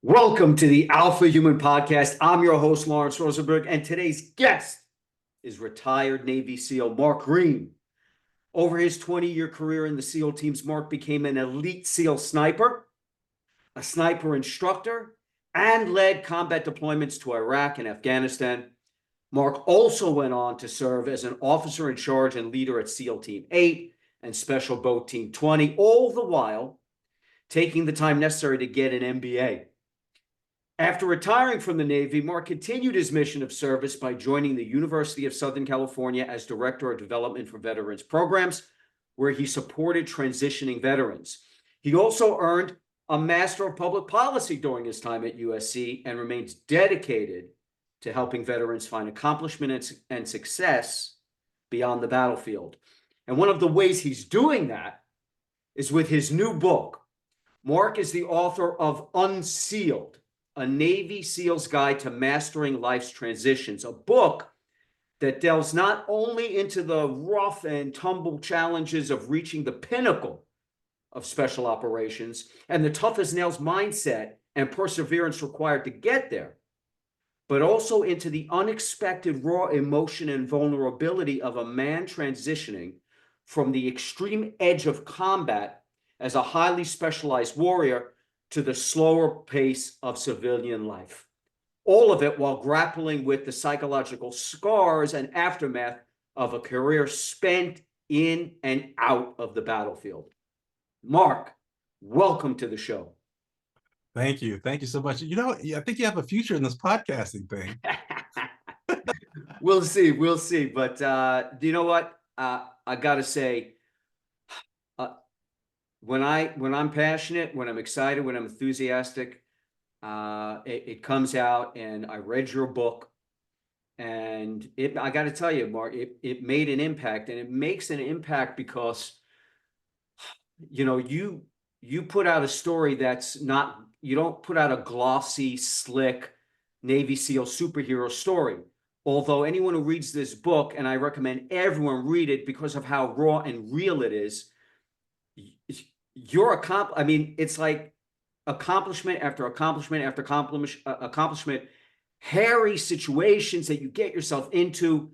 Welcome to the Alpha Human Podcast. I'm your host, Lawrence Rosenberg, and today's guest is retired Navy SEAL Mark Greene. Over his 20-year career in the SEAL teams, Mark became an elite SEAL sniper, a sniper instructor, and led combat deployments to Iraq and Afghanistan. Mark also went on to serve as an officer in charge and leader at SEAL Team 8 and Special Boat Team 20, all the while taking the time necessary to get an MBA. After retiring from the Navy, Mark continued his mission of service by joining the University of Southern California as Director of Development for Veterans Programs, where he supported transitioning veterans. He also earned a Master of Public Policy during his time at USC and remains dedicated to helping veterans find accomplishment and success beyond the battlefield. And one of the ways he's doing that is with his new book. Mark is the author of UnSEALed, a Navy SEAL's Guide to Mastering Life's Transitions, a book that delves not only into the rough and tumble challenges of reaching the pinnacle of special operations and the tough as nails mindset and perseverance required to get there, but also into the unexpected raw emotion and vulnerability of a man transitioning from the extreme edge of combat as a highly specialized warrior to the slower pace of civilian life. All of it while grappling with the psychological scars and aftermath of a career spent in and out of the battlefield. Mark, welcome to the show. Thank you. Thank you so much. I think you have a future in this podcasting thing. We'll see. We'll see. But you know what? I got to say, when I'm passionate, when I'm excited, when I'm enthusiastic, it comes out. And I read your book, and I got to tell you, Mark, it made an impact, and it makes an impact because you put out a story that's not, you don't put out a glossy, slick Navy SEAL superhero story. Although anyone who reads this book, and I recommend everyone read it because of how raw and real it is, it's like accomplishment after accomplishment after accomplishment, hairy situations that you get yourself into,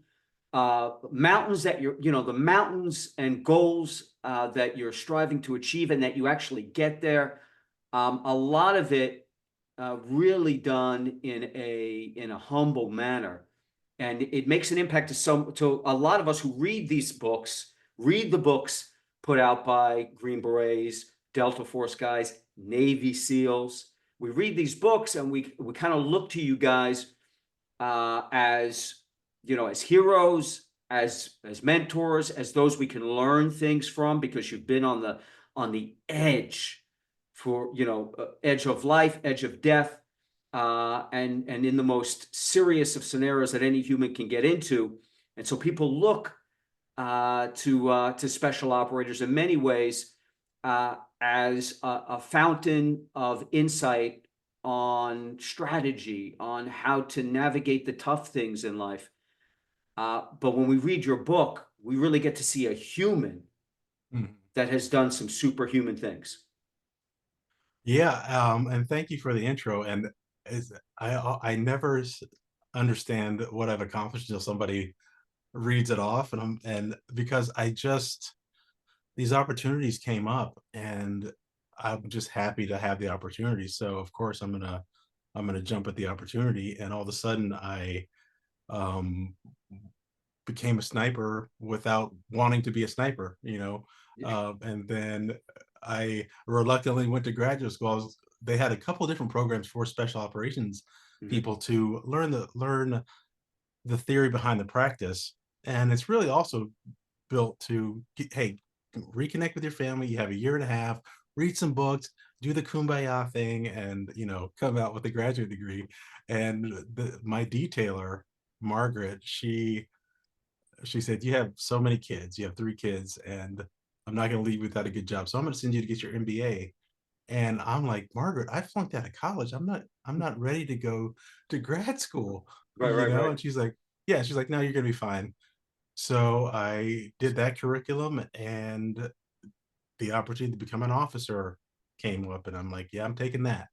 mountains that the mountains and goals that you're striving to achieve and that you actually get there. A lot of it really done in a humble manner, and it makes an impact to a lot of us who read the books put out by Green Berets, Delta Force guys, Navy SEALs. We read these books and we kind of look to you guys as heroes, as mentors, as those we can learn things from, because you've been on the edge for edge of life, edge of death, and in the most serious of scenarios that any human can get into. And so people look to special operators in many ways as a fountain of insight on strategy, on how to navigate the tough things in life. But when we read your book, we really get to see a human that has done some superhuman things. Yeah, and thank you for the intro. And I never understand what I've accomplished until somebody reads it off, and because these opportunities came up, and I'm just happy to have the opportunity. So of course I'm gonna jump at the opportunity, and all of a sudden I became a sniper without wanting to be a sniper, and then I reluctantly went to graduate school. They had a couple of different programs for special operations people to learn the theory behind the practice, and it's really also built to hey, reconnect with your family. You have a year and a half, read some books, do the kumbaya thing, and come out with a graduate degree. And my detailer, Margaret, she said, you have so many kids, you have 3 kids, and I'm not going to leave without a good job, so I'm going to send you to get your MBA. And I'm like, Margaret, I flunked out of college. I'm not ready to go to grad school. Right. And she's like, yeah, she's like, no, you're gonna be fine. So I did that curriculum, and the opportunity to become an officer came up, and I'm like, yeah, I'm taking that.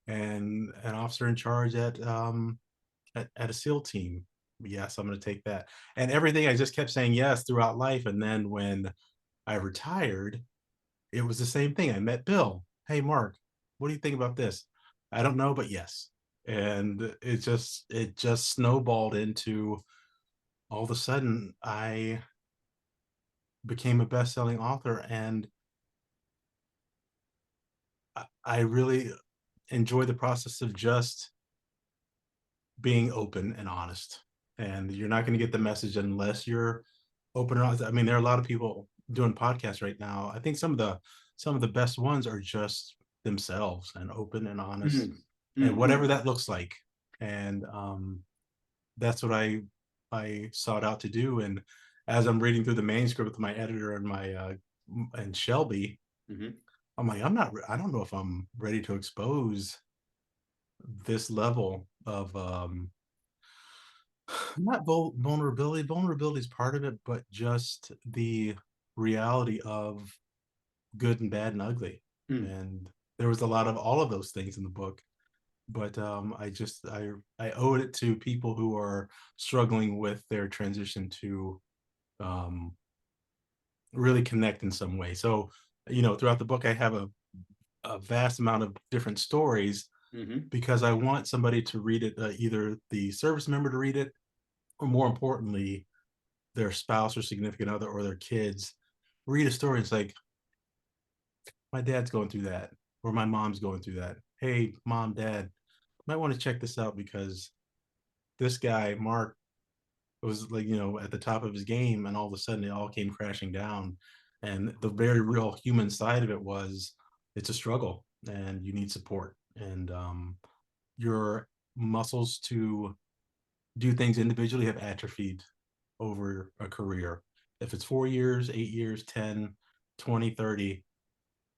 and an officer in charge at a SEAL team. Yes, I'm going to take that. And everything, I just kept saying yes throughout life. And then when I retired, it was the same thing. I met Bill. Hey, Mark, what do you think about this? I don't know, but yes. And it just snowballed into, all of a sudden I became a best-selling author, and I really enjoy the process of just being open and honest. And you're not going to get the message unless you're open and honest. I mean, there are a lot of people doing podcasts right now. I think some of the best ones are just themselves and open and honest, Mm, and whatever mhm. that looks like. And that's what I sought out to do. And as I'm reading through the manuscript with my editor and my and Shelby, Mhm. I'm like, I don't know if I'm ready to expose this level of not vulnerability. Vulnerability is part of it, but just the reality of good and bad and ugly. Mm. And there was a lot of all of those things in the book. But I owe it to people who are struggling with their transition to um, really connect in some way. So, throughout the book, I have a vast amount of different stories Mhm. because I want somebody to read it, either the service member to read it, or more importantly, their spouse or significant other or their kids read a story. It's like, my dad's going through that, or my mom's going through that. Hey, mom, dad, might want to check this out because this guy, Mark, was like, at the top of his game, and all of a sudden it all came crashing down. And the very real human side of it was, it's a struggle and you need support. And your muscles to do things individually have atrophied over a career. If it's 4 years, 8 years, 10, 20, 30,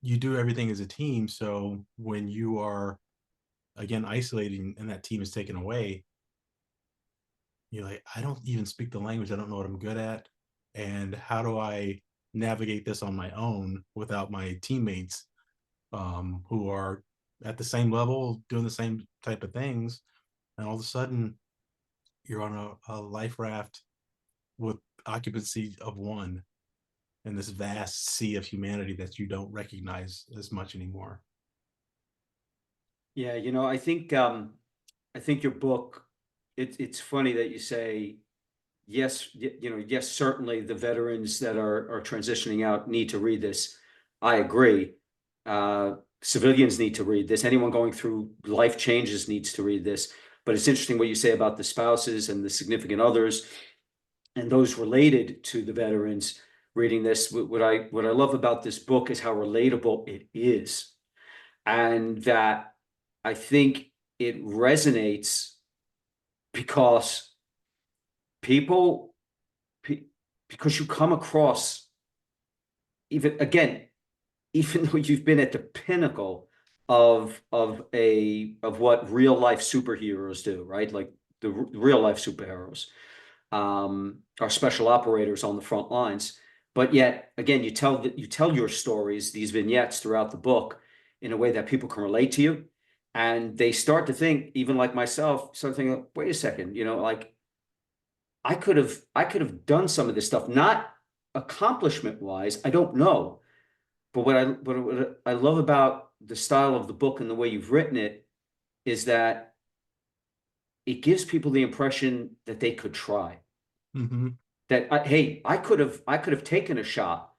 you do everything as a team. So when you are, again, isolating and that team is taken away, you're like, I don't even speak the language. I don't know what I'm good at. And how do I navigate this on my own without my teammates, who are at the same level, doing the same type of things? And all of a sudden, you're on a life raft with occupancy of one in this vast sea of humanity that you don't recognize as much anymore. Yeah, I think your book, it's funny that you say yes, yes, certainly the veterans that are transitioning out need to read this. I agree. Civilians need to read this. Anyone going through life changes needs to read this. But it's interesting what you say about the spouses and the significant others and those related to the veterans reading this. What I love about this book is how relatable it is, and that I think it resonates because people, because you come across, even again, even though you've been at the pinnacle of what real life superheroes do, right? Like the real life superheroes, are special operators on the front lines. But yet, again, you tell your stories, these vignettes throughout the book, in a way that people can relate to you, and they start to think, even like myself, start thinking, wait a second, like I could have done some of this stuff, not accomplishment wise, I don't know, but what I love about the style of the book and the way you've written it is that it gives people the impression that they could try. Mm-hmm. That hey, I could have taken a shot.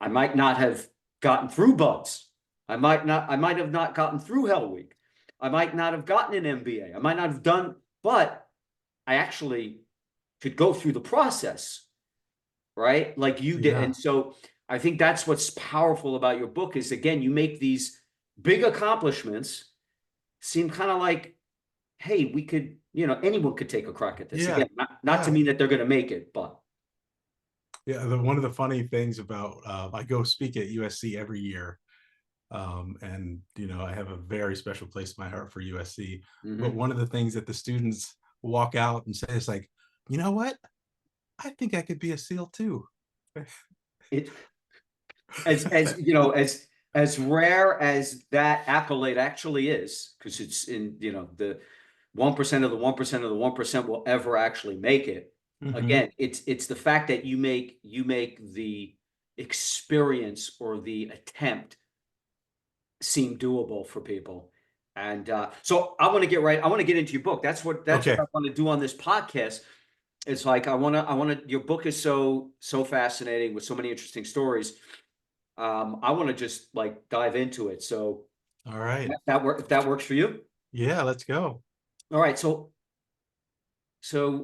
I might not have gotten through bugs. I might have not gotten through Hell Week. I might not have gotten an MBA. I might not have done, but I actually could go through the process, right? Like you did. Yeah. And so I think that's what's powerful about your book is, again, you make these big accomplishments seem kind of like, hey, we could, anyone could take a crack at this. Yeah. Again, not to Yeah. mean that they're going to make it, but Yeah. One of the funny things about, I go speak at USC every year. And I have a very special place in my heart for USC. But mhm. one of the things that the students walk out and say is like, you know what? I think I could be a SEAL too. It as you know, as As rare as that accolade actually is, because it's in, the 1% of the 1% of the 1% will ever actually make it. Hmm. Again, it's the fact that you make the experience or the attempt seem doable for people. And so I want to get into your book. That's what I Okay. want to do on this podcast. It's like your book is so fascinating with so many interesting stories. I want to just like dive into it. So All right. if that works for you. Yeah, let's go. All right. So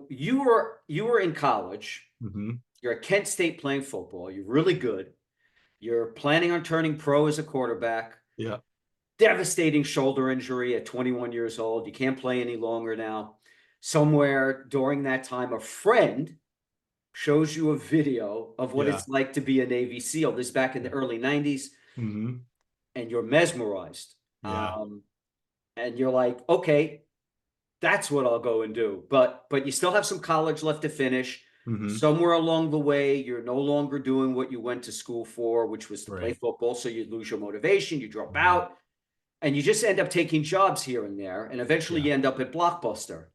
you were in college. Hmm. You're at Kent State playing football. You're really good. You're planning on turning pro as a quarterback. Yeah. Devastating shoulder injury at 21 years old. You can't play any longer now. Somewhere during that time, a friend shows you a video of what Yeah. it's like to be a Navy SEAL. This is back in the Yeah. early 90s, Hmm. and you're mesmerized. Yeah. And you're like, okay, that's what I'll go and do. But you still have some college left to finish. Hmm. Somewhere along the way, you're no longer doing what you went to school for, which was to play Right. football. So you lose your motivation, you drop Hmm. out, and you just end up taking jobs here and there, and eventually Yeah. you end up at Blockbuster.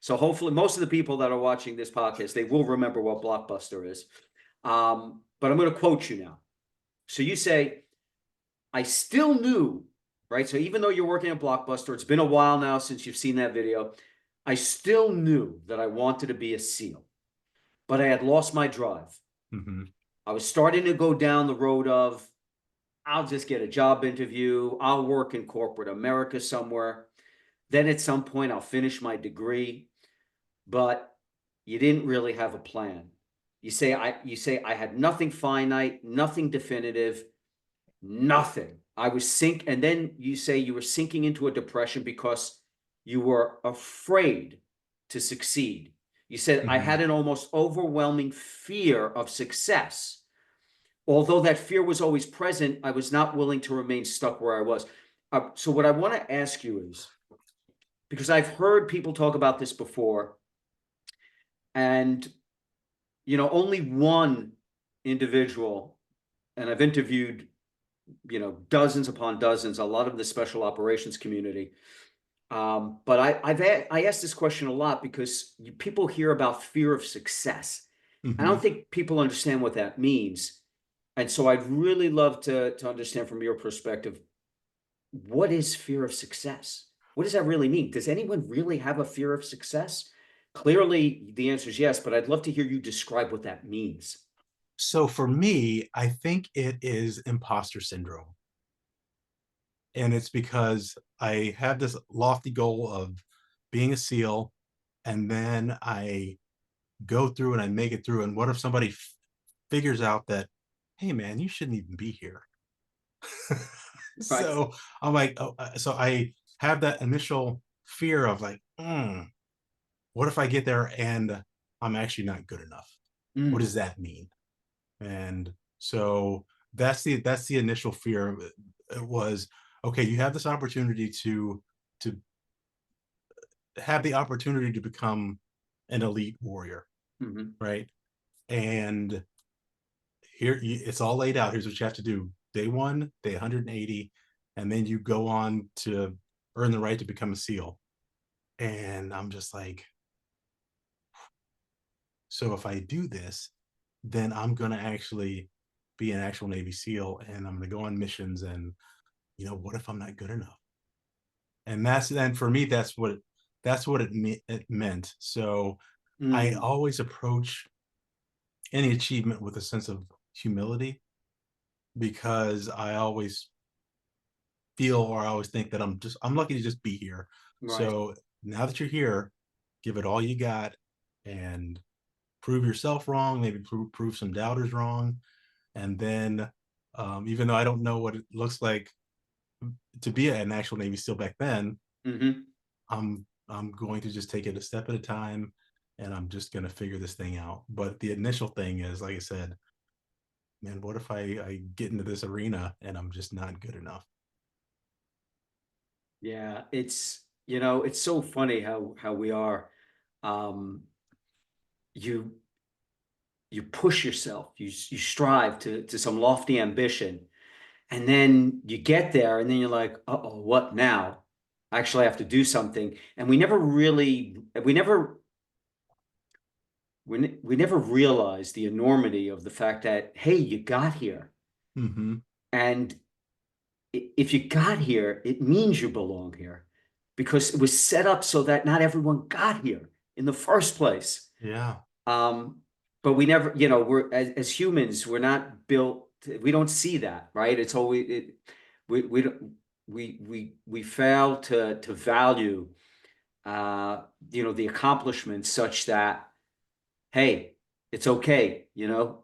So hopefully most of the people that are watching this podcast, they will remember what Blockbuster is. But I'm going to quote you now. So you say, I still knew, right? So even though you're working at Blockbuster, it's been a while now since you've seen that video. I still knew that I wanted to be a SEAL, but I had lost my drive. Hmm. I was starting to go down the road of, I'll just get a job interview. I'll work in corporate America somewhere. Then at some point, I'll finish my degree. But you didn't really have a plan. You say I had nothing finite, nothing definitive, nothing. And then you say you were sinking into a depression because you were afraid to succeed. You said I Hmm. had an almost overwhelming fear of success. Although that fear was always present, I was not willing to remain stuck where I was. So what I want to ask you is, because I've heard people talk about this before, and only one individual, and I've interviewed dozens upon dozens, a lot of the special operations community. But I asked this question a lot because people hear about fear of success. I Hmm. don't think people understand what that means. And so I'd really love to understand from your perspective, what is fear of success? What does that really mean? Does anyone really have a fear of success? Clearly, the answer is yes, but I'd love to hear you describe what that means. So for me, I think it is imposter syndrome. And it's because I have this lofty goal of being a SEAL, and then I go through and I make it through. And what if somebody figures out that, hey, man, you shouldn't even be here? Right. So I'm like, oh, so I have that initial fear of like, what if I get there and I'm actually not good enough? What Mm, does that mean? And so that's the initial fear. It was, okay, you have this opportunity to have the opportunity to become an elite warrior, mhm. right? And here it's all laid out. Here's what you have to do: day one, day 180, and then you go on to earn the right to become a SEAL. And I'm just like, so if I do this, then I'm gonna actually be an actual Navy SEAL, and I'm gonna go on missions. And what if I'm not good enough? And for me, that's what it meant. So I Mm, always approach any achievement with a sense of humility, because I always feel, or I always think, that I'm lucky to just be here. right. So now that you're here, give it all you got and prove yourself wrong, maybe prove some doubters wrong. And then, even though I don't know what it looks like to be an actual Navy SEAL back then, Hmm. I'm going to just take it a step at a time, and I'm just going to figure this thing out. But the initial thing is, like I said, man, what if I get into this arena and I'm just not good enough? Yeah, it's so funny how we are. Um, you you push yourself, you strive to some lofty ambition, And then you get there and then you're like, uh-oh, what now? I actually have to do something. And we never realized the enormity of the fact that, hey, you got here. Hmm. And if you got here, it means you belong here because it was set up so that not everyone got here in the first place. Yeah. Um, but we never, we're as humans, we're not built. We don't see that, right? It's always we don't we fail to value, the accomplishments such that, hey, it's okay, you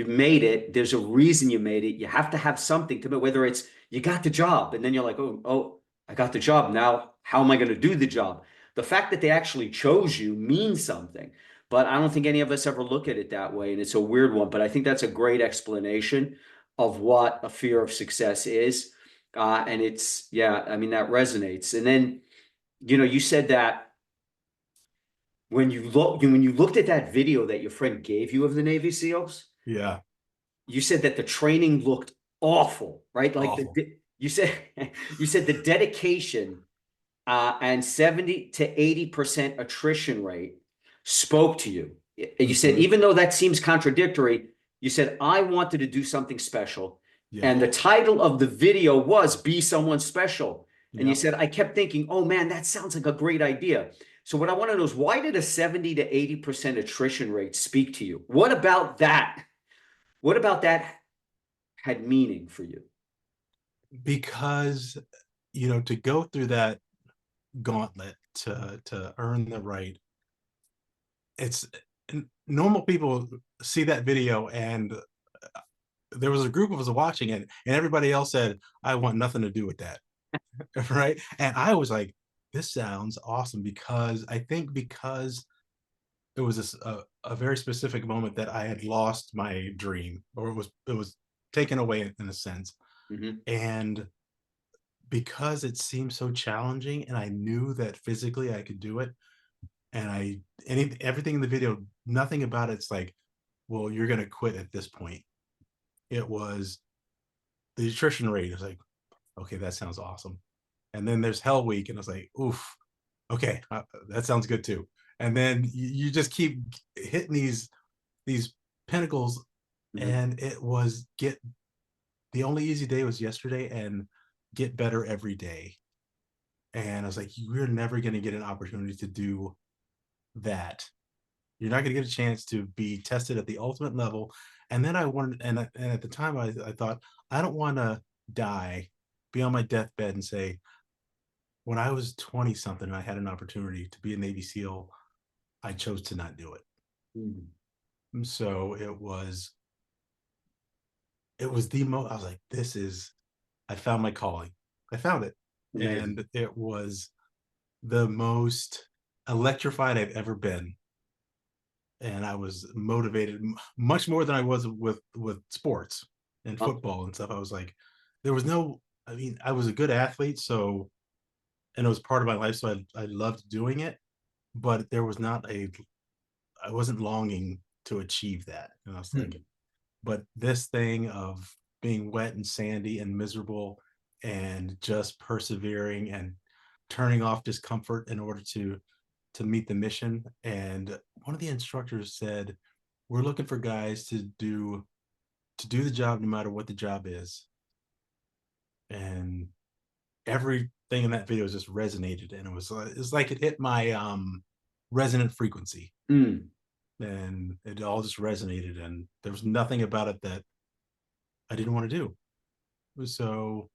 made it. There's a reason you made it. You have to have something to it, whether it's you got the job and then you're like, oh, I got the job. Now, how am I going to do the job? The fact that they actually chose you means something. But I don't think any of us ever look at it that way. And it's a weird one. But I think that's a great explanation of what a fear of success is. And it's, yeah, I mean, that resonates. And then, you said that when you looked at that video that your friend gave you of the Navy SEALs, Yeah. you said that the training looked awful, right? Like Awful. you said you said the dedication, and 70 to 80% attrition rate spoke to you. You said, Hmm. even though that seems contradictory, you said, I wanted to do something special. Yeah. And the title of the video was Be Someone Special. And you Yep. said, I kept thinking, oh man, that sounds like a great idea. So what I want to know is, why did a 70 to 80% attrition rate speak to you? What about that? What about that had meaning for you? Because, to go through that gauntlet to earn the right, it's normal people see that video, and there was a group of us watching it, and everybody else said, I want nothing to do with that. Right. And I was like, this sounds awesome, because I think because it was a very specific moment that I had lost my dream, or it was taken away in a sense. Mhm. And because it seemed so challenging, and I knew that physically I could do it, and everything in the video, nothing about it's like, well, you're gonna quit at this point. It was the attrition rate. It was like, okay, that sounds awesome. And then there's Hell Week, and I was like, oof, okay, that sounds good too. And then you just keep hitting these pinnacles, Mhm. and it was get the only easy day was yesterday, and get better every day. And I was like, we're never going to get an opportunity to do that. You're not going to get a chance to be tested at the ultimate level. And then I wanted, and at the time I thought, I don't want to die, be on my deathbed and say, when I was 20 something and I had an opportunity to be a Navy SEAL, I chose to not do it. Mhm. So it was the most, I was like, I found my calling. I found it. Amazing. And it was the most electrified I've ever been. And I was motivated much more than I was with sports and Oh, football and stuff. I was like, there was no, I mean, I was a good athlete, so, and it was part of my life, so I loved doing it, but there was not I wasn't longing to achieve that. And I was like, hmm. but this thing of being wet and sandy and miserable, and just persevering and turning off discomfort in order to meet the mission. And one of the instructors said, we're looking for guys to do the job no matter what the job is. And everything in that video just resonated, and it's like it hit my resonant frequency, Mm. and it all just resonated, and there was nothing about it that I didn't want to do. So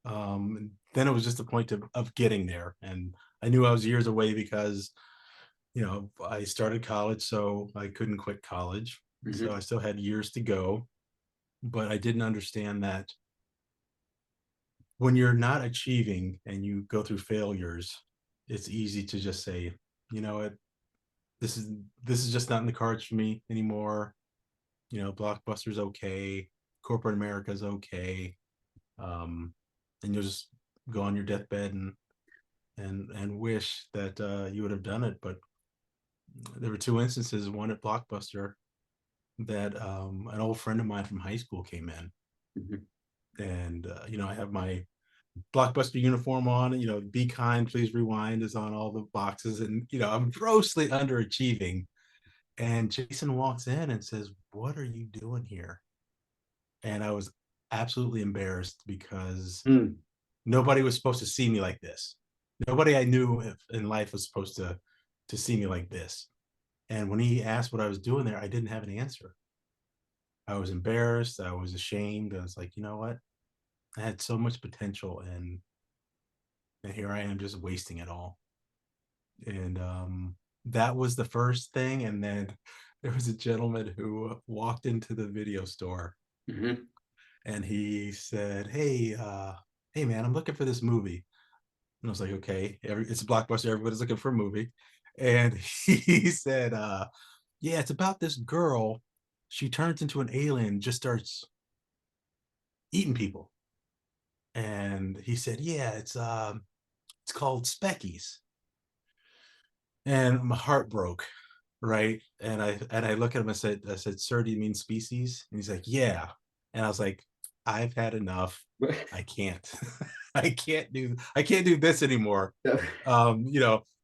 then it was just the point of getting there. And I knew I was years away, because I started college, so I couldn't quit college, so I Mhm. still had years to go. But I didn't understand that when you're not achieving and you go through failures, it's easy to just say, you know what, this is just not in the cards for me anymore. Blockbuster's okay, corporate America's okay. um, and you'll just go on your deathbed and wish that you would have done it. But there were two instances. One at Blockbuster, that an old friend of mine from high school came in, Mhm. And I have my Blockbuster uniform on. Be kind, please rewind is on all the boxes, and I'm grossly underachieving. And Jason walks in and says, "What are you doing here?" And I was absolutely embarrassed because Mm. nobody was supposed to see me like this. Nobody I knew in life was supposed to see me like this. And when he asked what I was doing there, I didn't have an answer. I was embarrassed. I was ashamed. I was like, you know what? I had so much potential, and here I am just wasting it all. And that was the first thing. And then there was a gentleman who walked into the video store, Mhm. and he said, hey man, I'm looking for this movie. And I was like, okay, it's a blockbuster, everybody's looking for a movie. And he said, yeah, it's about this girl. She turns into an alien, just starts eating people. And he said, yeah, it's called Speckies. And my heart broke, right? And I look at him and I said, sir, do you mean species? And he's like, yeah. And I was like, I've had enough. I can't. I can't do this anymore.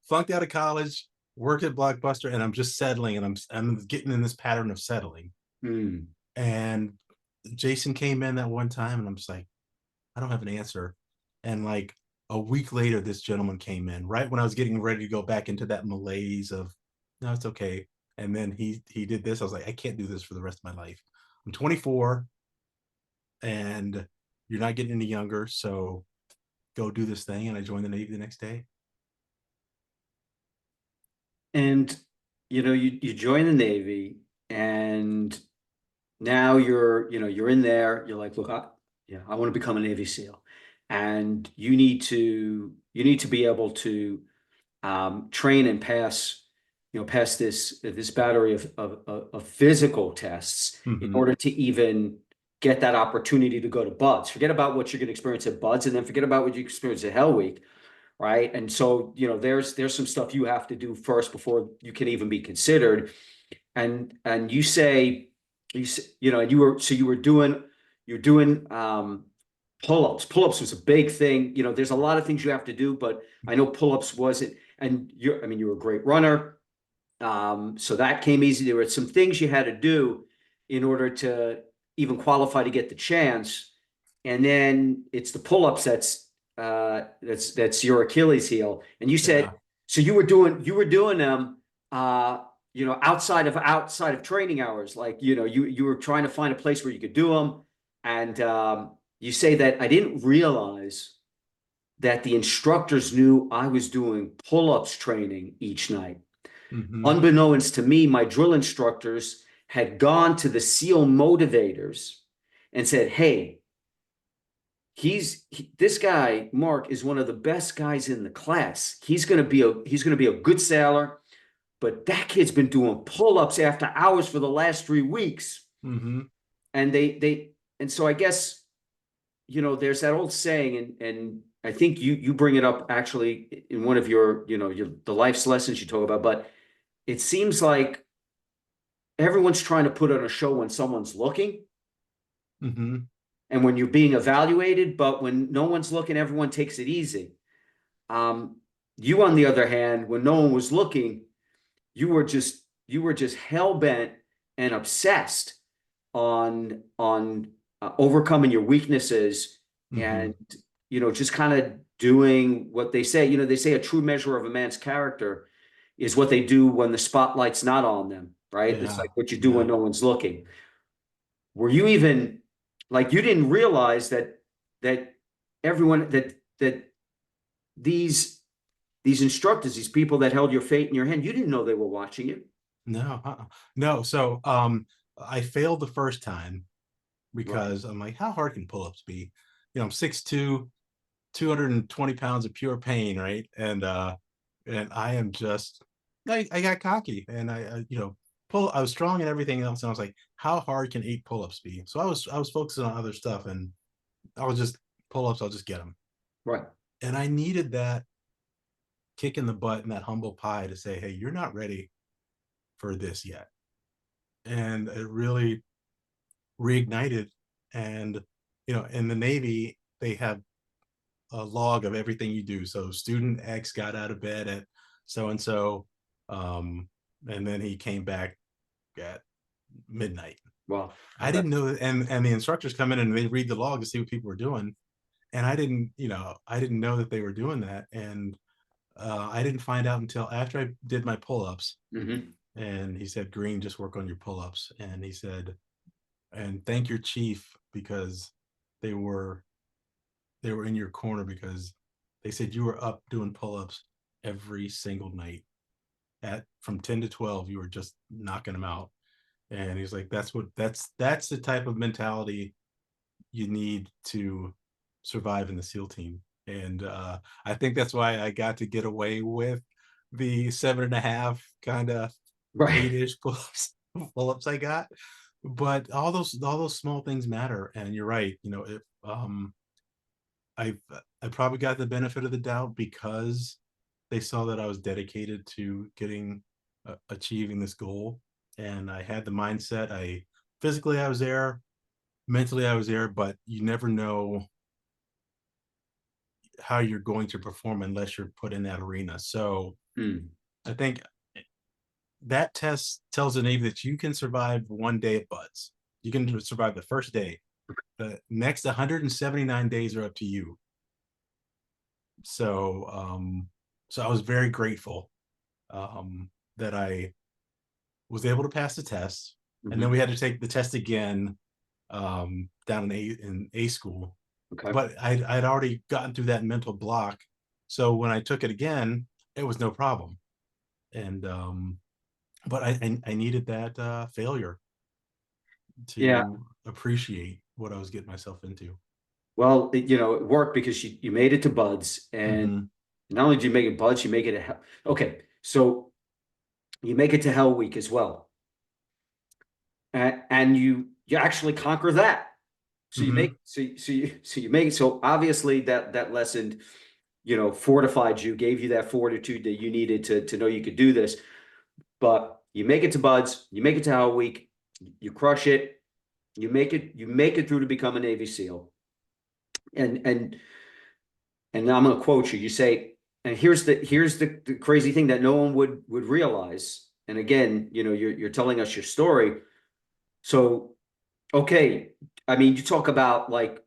Flunked out of college, worked at Blockbuster, and I'm just settling, and I'm getting in this pattern of settling. Mm. And Jason came in that one time, and I'm just like, I don't have an answer. And like a week later, this gentleman came in right when I was getting ready to go back into that malaise of, no, it's okay. And then he did this. I was like, I can't do this for the rest of my life. I'm 24, and you're not getting any younger, so go do this thing. And I joined the Navy the next day. And you join the Navy, and now you're in there. You're like, look, I want to become a Navy SEAL, and you need to be able to train and pass this battery of physical tests in Mm-hmm. order to even get that opportunity to go to Buds. Forget about what you're going to experience at Buds, and then forget about what you experience at Hell Week, right? And so there's some stuff you have to do first before you can even be considered. And you say and you were doing pull-ups. Pull-ups was a big thing. There's a lot of things you have to do, but I know pull-ups wasn't. And you were a great runner. So that came easy. There were some things you had to do in order to even qualify to get the chance. And then it's the pull-ups that's your Achilles heel. And you said Yeah. so you were doing them outside of training hours. Like, you were trying to find a place where you could do them. And you say that I didn't realize that the instructors knew I was doing pull-ups training each night. Mm-hmm. Unbeknownst to me, my drill instructors had gone to the SEAL motivators and said, hey, this guy, Mark, is one of the best guys in the class. He's gonna be a good sailor, but that kid's been doing pull-ups after hours for the last 3 weeks. Mm-hmm. And so I guess, there's that old saying, and I think you bring it up actually in one of the life's lessons you talk about, but it seems like everyone's trying to put on a show when someone's looking Mm-hmm. and when you're being evaluated, but when no one's looking, everyone takes it easy. Um, you, on the other hand, when no one was looking, you were just hell bent and obsessed on overcoming your weaknesses, Mm-hmm. and just kind of doing what they say. They say a true measure of a man's character is what they do when the spotlight's not on them, right? It's Yeah. like what you do when Yeah. no one's looking. Were you even like you didn't realize that everyone that these these instructors, these people that held your fate in your hand, you didn't know they were watching you, No. No. So I failed the first time right? because I'm like, how hard can pull-ups be? I'm 6'2", 220 pounds of pure pain, right? And I am just, I got cocky, and I was strong and everything else, and I was like, how hard can 8 pull-ups be? So I was focusing on other stuff, and I was just, pull-ups, I'll just get them. Right. And I needed that kick in the butt and that humble pie to say, hey, you're not ready for this yet. And it really reignited. And in the Navy, they have a log of everything you do. So student X got out of bed at so and so, and then he came back at midnight. Well, I didn't know that, and the instructors come in and they read the log to see what people were doing, and I didn't know that they were doing that, and I didn't find out until after I did my pull-ups. hmm And he said, Green, just work on your pull-ups. And he said, and thank your chief, because they were in your corner, because they said you were up doing pull-ups every single night at from 10 to 12. You were just knocking them out. And he's like, that's the type of mentality you need to survive in the SEAL team. And I think that's why I got to get away with the 7.5 kind of right. 8-ish pull-ups I got. But all those small things matter. And you're right. If I I probably got the benefit of the doubt because they saw that I was dedicated to getting achieving this goal, and I had the mindset. I was there, mentally I was there, but you never know how you're going to perform unless you're put in that arena. So Mm. I think that test tells the Navy that you can survive one day at Buds. You can survive the first day. The next 179 days are up to you. So so I was very grateful that I was able to pass the test. And then hmm we had to take the test again down in A school. Okay. But I'd already gotten through that mental block. So when I took it again, it was no problem. And but I needed that failure Yeah. to appreciate what I was getting myself into. Well, it worked because you made it to Buds, and Hmm. not only did you make it Buds, you make it okay. So you make it to Hell Week as well, and you actually conquer that. So you make Hmm. so you make it. So obviously that lesson, fortified you, gave you that fortitude that you needed to know you could do this. But you make it to Buds, you make it to Hell Week, you crush it, you make it through to become a Navy SEAL. And I'm going to quote you. You say, and here's the crazy thing that no one would realize. And again, you're telling us your story. So, okay, I mean, you talk about like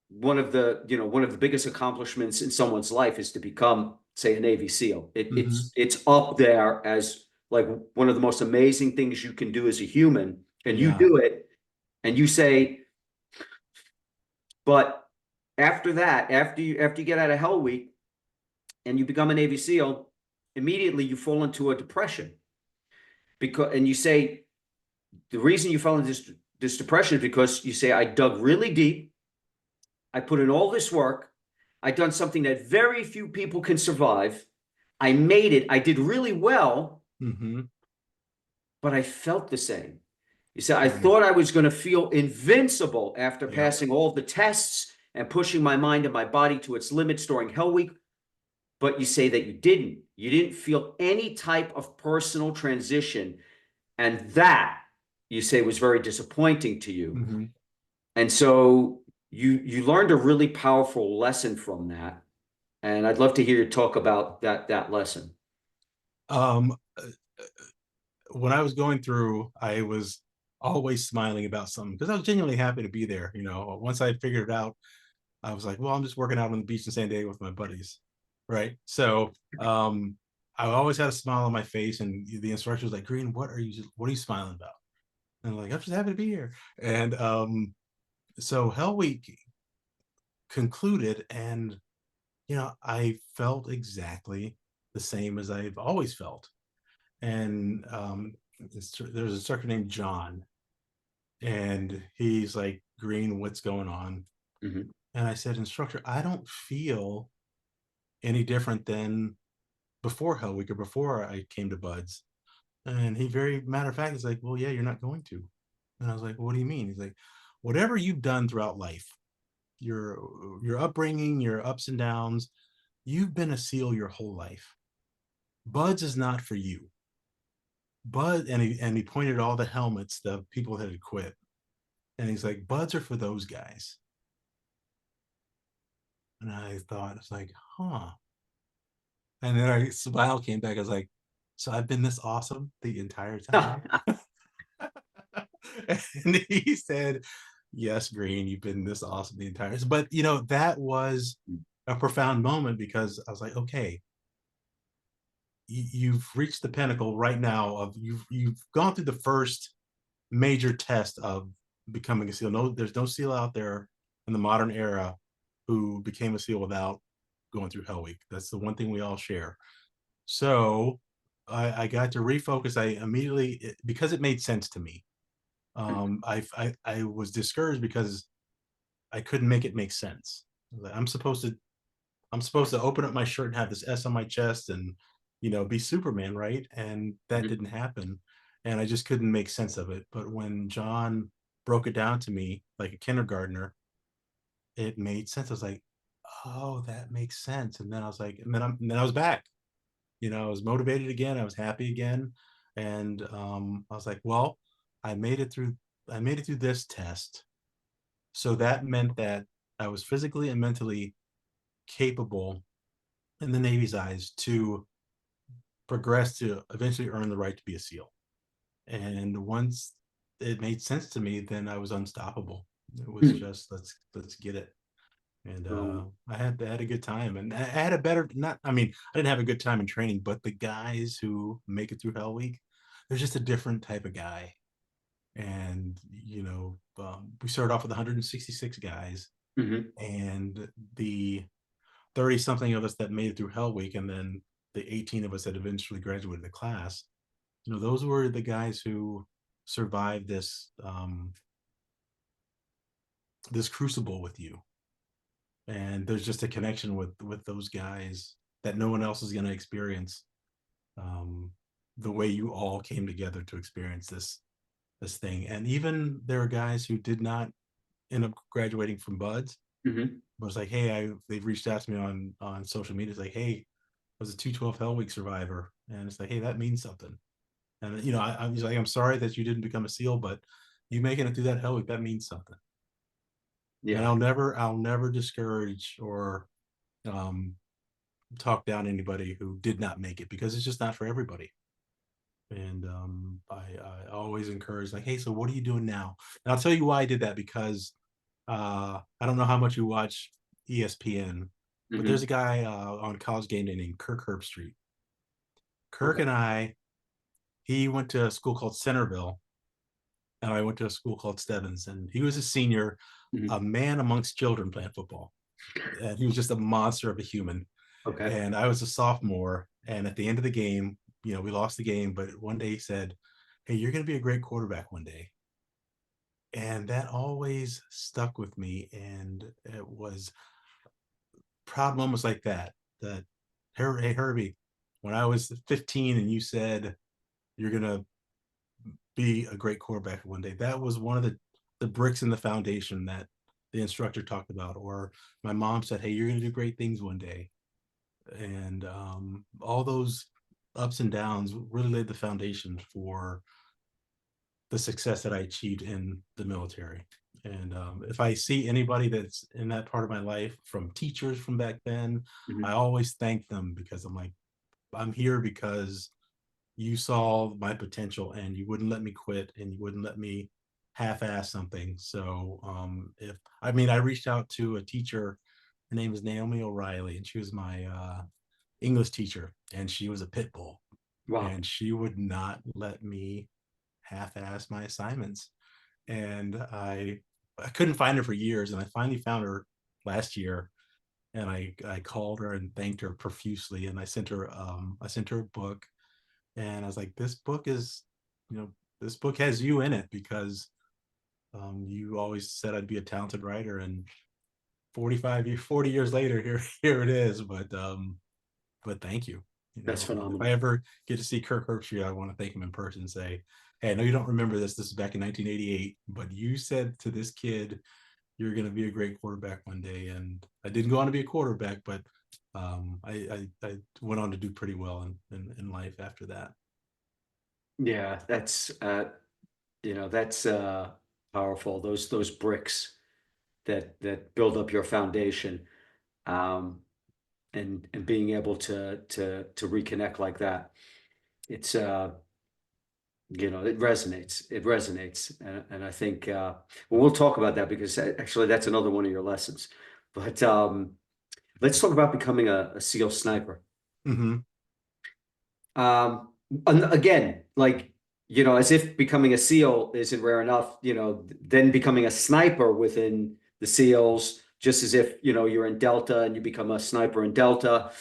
one of the biggest accomplishments in someone's life is to become, say, a Navy SEAL. Hmm. It's up there as like one of the most amazing things you can do as a human, and you Yeah. do it, and you say, but after that, after you get out of Hell Week and you become a Navy SEAL, immediately you fall into a depression and you say the reason you fell into this depression is because you say I dug really deep, I put in all this work, I done something that very few people can survive, I made it, I did really well, Hmm. but I felt the same. You said I Right. thought I was going to feel invincible after Yep. passing all the tests and pushing my mind and my body to its limits during Hell Week. But you say that you didn't. You didn't feel any type of personal transition. And that you say was very disappointing to you. Hmm. And so you learned a really powerful lesson from that. And I'd love to hear you talk about that lesson. Um, when I was going through, I was always smiling about something because I was genuinely happy to be there. Once I figured it out, I was like, well, I'm just working out on the beach in San Diego with my buddies. Right. So I always had a smile on my face, and the instructor was like, Green, what are you smiling about? And I'm like, I'm just happy to be here. And so Hell Week concluded, and I felt exactly the same as I've always felt. And there's an instructor named John, and he's like, Green, what's going on? Mhm. And I said, instructor, I don't feel any different than before Hell Week or before I came to Buds. And he, very matter of fact, is like, well, yeah, you're not going to. And I was like, well, what do you mean? He's like, whatever you've done throughout life, your upbringing, your ups and downs, you've been a SEAL your whole life. Buds is not for you. Bud, and he pointed at all the helmets the people that had quit. And he's like, Buds are for those guys. And I thought, it's like, huh. And then a smile came back. I was like, so I've been this awesome the entire time? And he said, yes, Green, you've been this awesome the entire time. But, that was a profound moment because I was like, okay, you've reached the pinnacle right now of you've gone through the first major test of becoming a SEAL. No, there's no SEAL out there in the modern era who became a SEAL without going through Hell Week. That's the one thing we all share. So I got to refocus. I immediately, because it made sense to me. I was discouraged because I couldn't make it make sense. Like, I'm supposed to open up my shirt and have this S on my chest and be Superman, right? And that Mhm. didn't happen. And I just couldn't make sense of it. But when John broke it down to me like a kindergartner, it made sense. I was like, oh, that makes sense. And then I was like, and then I was back. I was motivated again. I was happy again. And I was like, well, I made it through. I made it through this test. So that meant that I was physically and mentally capable in the Navy's eyes to progress to eventually earn the right to be a SEAL. And once it made sense to me, then I was unstoppable. It was Mm. just let's get it. And Um, I had a good time, and I had a better not. I mean, I didn't have a good time in training, but the guys who make it through Hell Week, they're just a different type of guy. And we started off with 166 guys, mhm. and the 30 something of us that made it through Hell Week, and then the 18 of us that eventually graduated the class, those were the guys who survived this crucible with you. And there's just a connection with those guys that no one else is going to experience, um, the way you all came together to experience this thing. And even there are guys who did not end up graduating from buds, Mhm. but it's like, hey, they've reached out to me on social media. It's like, hey, I was a 212 Hell Week survivor, and it's like, hey, that means something. And I was like, I'm sorry that you didn't become a SEAL, but you making it through that Hell Week, that means something. And Yeah, I'll never discourage or um, talk down anybody who did not make it, because it's just not for everybody. And I always encourage, like, hey, so what are you doing now? And I'll tell you why I did that, because I don't know how much you watch ESPN, but there's a mhm. guy on College Game Day named Kirk Herbstreit. Kirk Okay. and he went to a school called Centerville, and I went to a school called Stebbins, and he was a senior, a Mhm. man amongst children playing football. And he was just a monster of a human. Okay. And I was a sophomore. And at the end of the game, we lost the game, but one day he said, hey, you're going to be a great quarterback one day. And that always stuck with me. And it was proud moments like that, hey, Herbie, when I was 15 and you said you're going to be a great quarterback one day, that was one of the bricks in the foundation that the instructor talked about. Or my mom said, hey, you're going to do great things one day. And all those ups and downs really laid the foundation for the success that I achieved in the military. And if I see anybody that's in that part of my life, from teachers from back then, I Mhm. always thank them, because I'm like, I'm here because you saw my potential and you wouldn't let me quit, and you wouldn't let me half-ass something. So if I mean, I reached out to a teacher. Her name is Naomi O'Reilly, and she was my English teacher, and she was a pit bull, Wow. and she would not let me half-ass my assignments. And I couldn't find her for years, and I finally found her last year, and I called her and thanked her profusely, and I sent her a book, and I was like, you know this book has you in it, because you always said I'd be a talented writer, and 40 years later, here it is. But thank you. That's If I phenomenal. ever get to see Kirk Herbstreit, I want to thank him in person and say, hey, I know you don't remember this. This is back in 1988, but you said to this kid, you're going to be a great quarterback one day. And I didn't go on to be a quarterback, but I went on to do pretty well in life after that. Yeah, that's powerful. Those bricks that build up your foundation. and being able to reconnect like that. It's it resonates, and I think well, we'll talk about that because actually that's another one of your lessons. But let's talk about becoming a SEAL sniper. Hmm. And again, like, as if becoming a SEAL isn't rare enough, then becoming a sniper within the SEALs, just as if, you're in Delta and you become a sniper in Delta,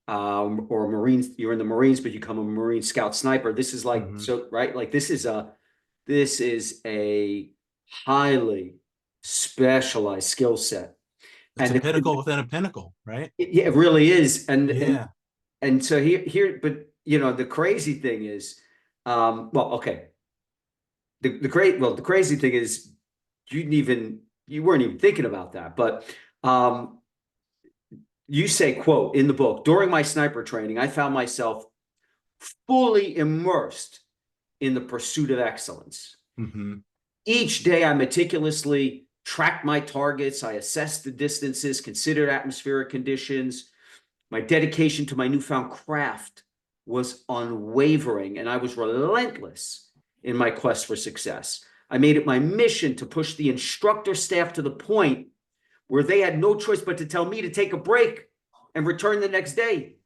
or Marines, you're in the Marines, but you become a Marine Scout sniper. This is like, Hmm. so, right? Like this is a highly specialized skill set. It's a And pinnacle within a pinnacle, right? yeah, it really is. And Yeah. and so here, but the crazy thing is, well, okay. The crazy thing is you weren't even thinking about that. But um you say, quote, in the book, during my sniper training, I found myself fully immersed in the pursuit of excellence. Hmm. Each day I meticulously tracked my targets, I assessed the distances, considered atmospheric conditions. My dedication to my newfound craft was unwavering, and I was relentless in my quest for success. I made it my mission to push the instructor staff to the point where they had no choice but to tell me to take a break and return the next day.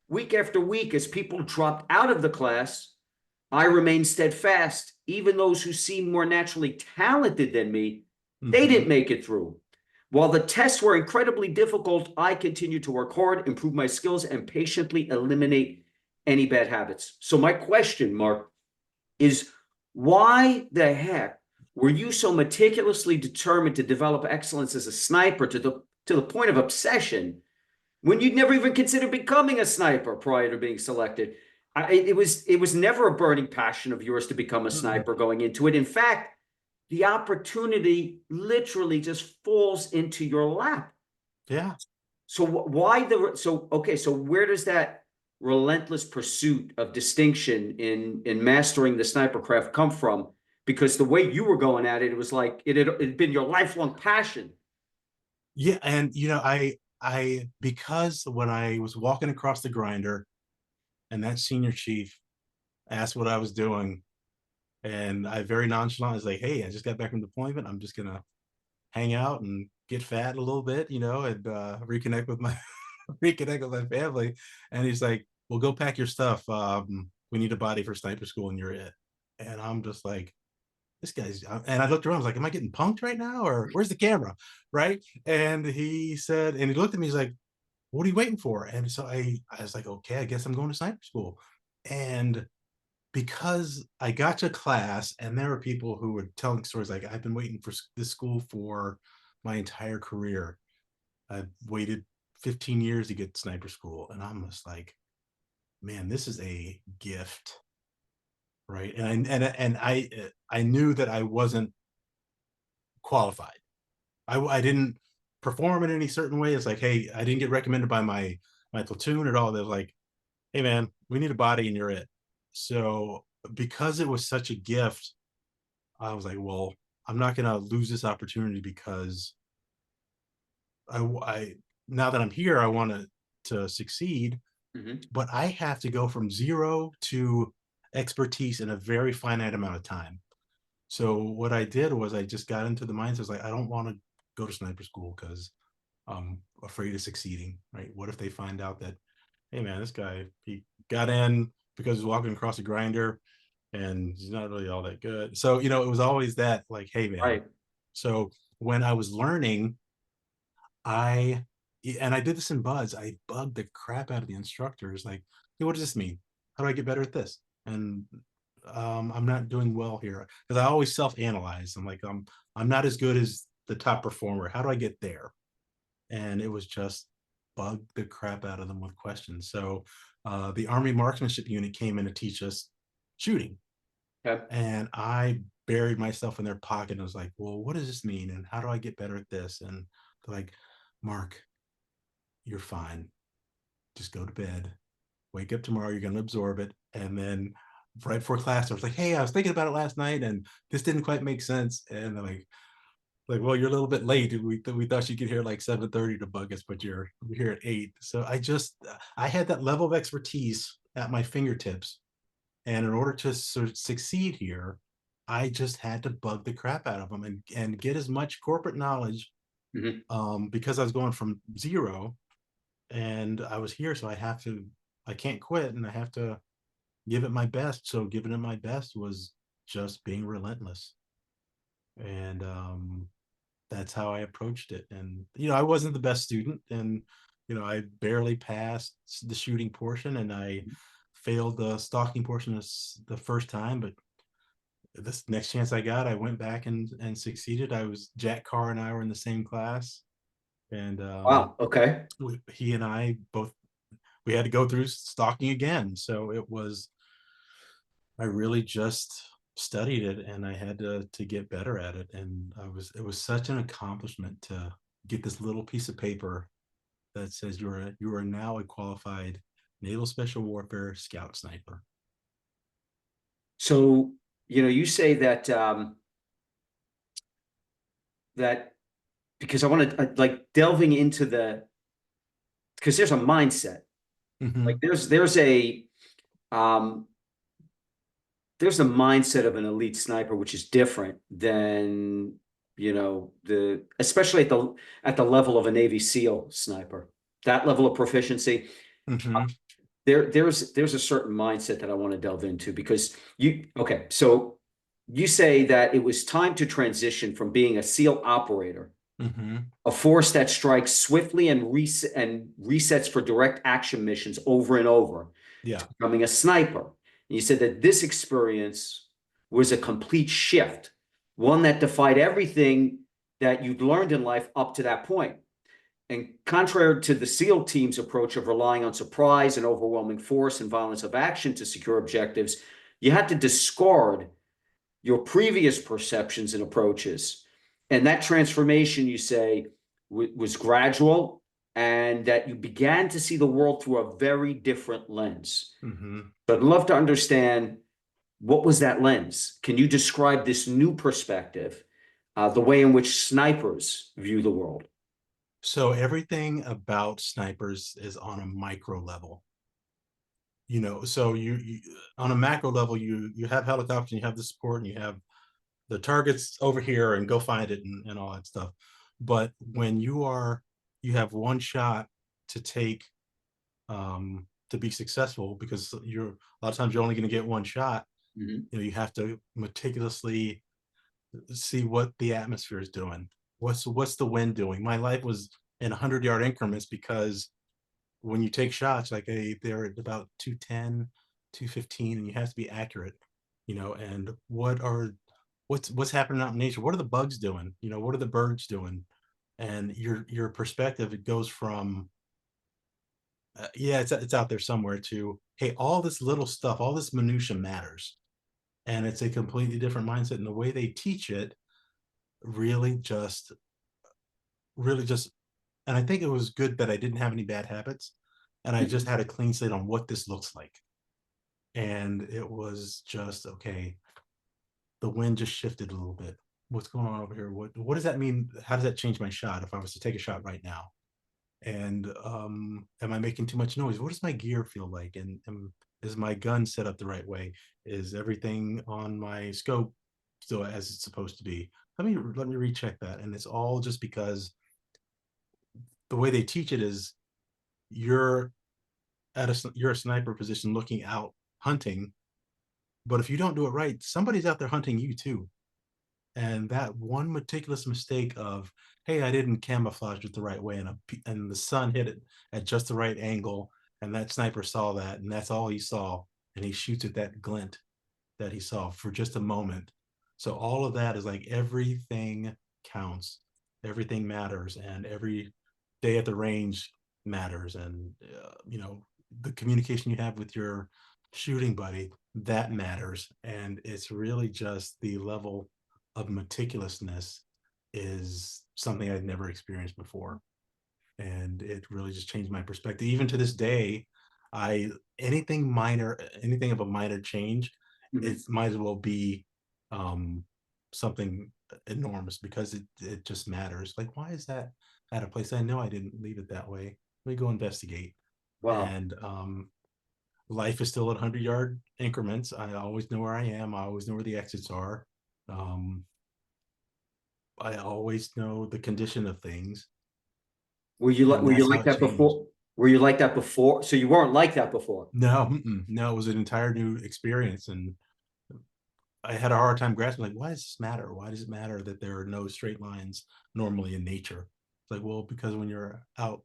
Week after week, as people dropped out of the class, I remained steadfast. Even those who seemed more naturally talented than me, they Hmm. didn't make it through. While the tests were incredibly difficult, I continued to work hard, improve my skills, and patiently eliminate any bad habits. So, my question, Mark, is why the heck were you so meticulously determined to develop excellence as a sniper to the point of obsession when you'd never even considered becoming a sniper prior to being selected? It was never a burning passion of yours to become a Hmm. sniper going into it. In fact, the opportunity literally just falls into your lap. Yeah. So why so where does that relentless pursuit of distinction in mastering the sniper craft come from? Because the way you were going at it, it was like it had been your lifelong passion. Yeah. And I because when I was walking across the grinder and that senior chief asked what I was doing, and I very nonchalant was like, "Hey, I just got back from deployment. I'm just gonna hang out and get fat a little bit, and reconnect with my reconnect with my family." And he's like, "Well, go pack your stuff. We need a body for sniper school, and you're it." And I'm just like, "This guy's." And I looked around. I was like, "Am I getting punked right now, or where's the camera?" Right? And he said, and he looked at me. He's like, "What are you waiting for?" And so I was like, "Okay, I guess I'm going to sniper school." And because I got to class and there were people who were telling stories like, "I've been waiting for this school for my entire career. I've waited 15 years to get to sniper school." And I'm just like, man, this is a gift, right? And I knew that I wasn't qualified. I didn't perform in any certain way. It's like, hey, I didn't get recommended by my platoon at all. They're like, "Hey man, we need a body and you're it." So because it was such a gift, I was like, well, I'm not going to lose this opportunity because I now that I'm here, I want to succeed, Mhm. but I have to go from zero to expertise in a very finite amount of time. So what I did was I just got into the mindset, was like, I don't want to go to sniper school because I'm afraid of succeeding. Right? What if they find out that, hey man, this guy, he got in because he's walking across a grinder and he's not really all that good. So it was always that, like, hey man. Right. So when I was learning, I and I did this in buds. I bugged the crap out of the instructors, like, "Hey, what does this mean? How do I get better at this?" And I'm not doing well here because I always self-analyze. I'm like, I'm not as good as the top performer. How do I get there? And it was just bug the crap out of them with questions. So the Army Marksmanship Unit came in to teach us shooting, Okay. and I buried myself in their pocket and was like, well, what does this mean? And how do I get better at this? And they're like, "Mark, you're fine. Just go to bed. Wake up tomorrow. You're going to absorb it." And then right before class, I was like, "Hey, I was thinking about it last night and this didn't quite make sense." And they're like, Like, well, you're a little bit late. We thought you could hear like 7:30 to bug us, but you're here at 8. So I had that level of expertise at my fingertips, and in order to succeed here, I just had to bug the crap out of them and get as much corporate knowledge, Mhm. because I was going from zero and I was here, so I can't quit, and I have to give it my best. So giving it my best was just being relentless, and that's how I approached it. And I wasn't the best student, and I barely passed the shooting portion, and I failed the stalking portion the first time. But this next chance I got, I went back and succeeded. I was Jack Carr and I were in the same class, and Wow. Okay. he and I both we had to go through stalking again. So I really just studied it, and I had to get better at it. And it was such an accomplishment to get this little piece of paper that says you are now a qualified Naval Special Warfare Scout Sniper. So, you say that that because I want to like delving into because there's a mindset. Like Mm-hmm. um there's a mindset of an elite sniper which is different than the especially at the level of a Navy SEAL sniper. That level of proficiency, Mm-hmm. there's a certain mindset that I want to delve into because so you say that it was time to transition from being a SEAL operator, Mm-hmm. a force that strikes swiftly and resets for direct action missions over and over, Yeah. becoming a sniper. And you said that this experience was a complete shift, one that defied everything that you'd learned in life up to that point. And contrary to the SEAL team's approach of relying on surprise and overwhelming force and violence of action to secure objectives, you had to discard your previous perceptions and approaches. And that transformation, you say, was gradual, and that you began to see the world through a very different lens. Mm-hmm. But I'd love to understand, what was that lens? Can you describe this new perspective, the way in which snipers view the world? So everything about snipers is on a micro level. So you on a macro level, you have helicopters, and you have the support, and you have the targets over here, and go find it, and all that stuff. But when you have one shot to take, to be successful, because a lot of times you're only going to get one shot. Mhm. You have to meticulously see what the atmosphere is doing. What's the wind doing? My life was in 100-yard increments, because when you take shots, like they're at about 210, 215, and you have to be accurate. And what's happening out in nature? What are the bugs doing? What are the birds doing? And your perspective, it goes from, yeah, it's out there somewhere, to, hey, all this little stuff, all this minutia matters. And it's a completely different mindset. And the way they teach it really just really just and I think it was good that I didn't have any bad habits, and I just had a clean slate on what this looks like. And it was just, okay, the wind just shifted a little bit. What's going on over here? What does that mean? How does that change my shot if I was to take a shot right now? And am I making too much noise? What does my gear feel like? And is my gun set up the right way? Is everything on my scope still as it's supposed to be? Let me recheck that. And it's all just because the way they teach it is, you're you're a sniper position looking out hunting, but if you don't do it right, somebody's out there hunting you too. And that one meticulous mistake of, hey, I didn't camouflage it the right way, and the sun hit it at just the right angle, and that sniper saw that, and that's all he saw, and he shoots at that glint that he saw for just a moment. So all of that is like, everything counts, everything matters, and every day at the range matters. And the communication you have with your shooting buddy, that matters. And it's really just the level of meticulousness is something I'd never experienced before, and it really just changed my perspective. Even to this day, I anything of a minor change, it Mhm. might as well be, um, something enormous because it just matters. Like, why is that at a place? I know I didn't leave it that way. Let me go investigate. Wow. And life is still at 100-yard increments. I always know where I am. I always know where the exits are. Um, I always know the condition of things, and Were you that's how like it that changed. before? Were you like that before? So you weren't like that before. No, no, it was an entire new experience, and I had a hard time grasping, like, why does this matter? Why does it matter that there are no straight lines normally in nature? It's like, well, because when you're out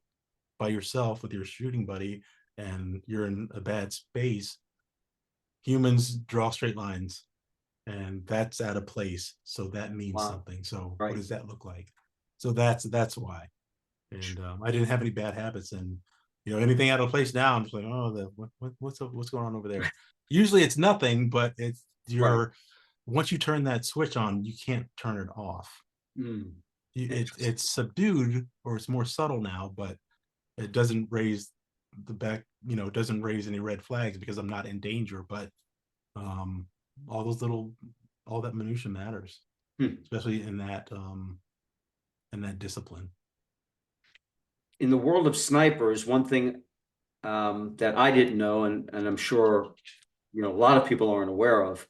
by yourself with your shooting buddy and you're in a bad space, humans draw straight lines, and that's out of place. So that means Wow. something. So what Right. does that look like? So that's why. And I didn't have any bad habits, and anything out of place now, I'm just like, oh, what's up, what's going on over there? Usually it's nothing, but it's Right. your once you turn that switch on, you can't turn it off. Mm. Interesting. It's subdued, or it's more subtle now, but it doesn't raise the back, it doesn't raise any red flags because I'm not in danger. But um, all those little, all that minutia matters, Hmm. especially in that discipline. In the world of snipers, one thing that I didn't know, and I'm sure a lot of people aren't aware of,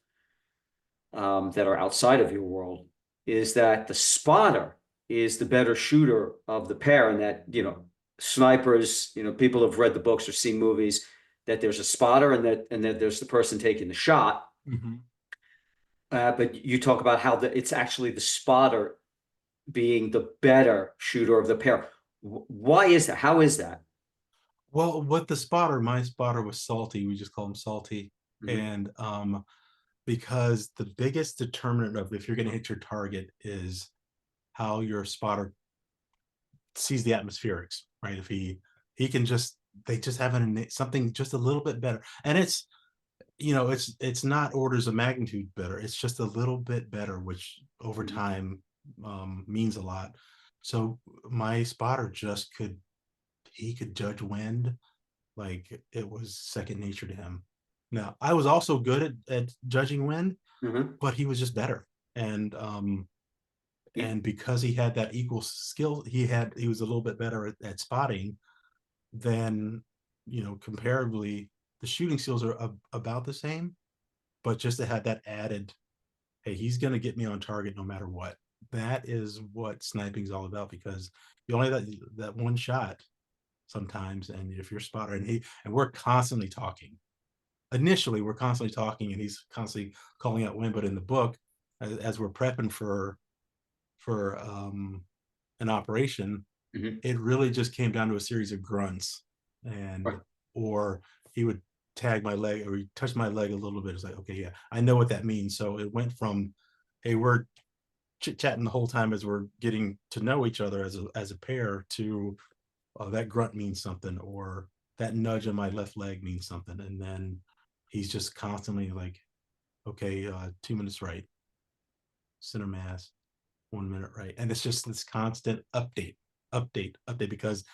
that are outside of your world, is that the spotter is the better shooter of the pair, and that snipers, people have read the books or seen movies that there's a spotter and that there's the person taking the shot. Mm-hmm. But you talk about how it's actually the spotter being the better shooter of the pair. Why is that? How is that? Well, with the spotter, my spotter was Salty. We just call him Salty. Mhm. And because the biggest determinant of if you're going to hit your target is how your spotter sees the atmospherics, right? If he can just they just have something just a little bit better, and it's not orders of magnitude better. It's just a little bit better, which over Mhm. time means a lot. So my spotter just he could judge wind like it was second nature to him. Now I was also good at judging wind, Mhm. but he was just better. And because he had that equal skill, he was a little bit better at spotting than comparably. The shooting skills are about the same, but just to have that added, hey, he's going to get me on target no matter what. That is what sniping is all about, because you only have that one shot sometimes. And if you're spotter, and we're constantly talking, initially we're constantly talking, and he's constantly calling out wind. But in the book, as we're prepping for an operation, Mhm. it really just came down to a series of grunts, and Right. or he would tag my leg, or he touched my leg a little bit. It's like, okay, yeah, I know what that means. So it went from, hey, we're chit-chatting the whole time as we're getting to know each other as a pair, to that grunt means something, or that nudge on my left leg means something. And then he's just constantly like, okay, 2 minutes right, center mass, 1 minute right. And it's just this constant update, because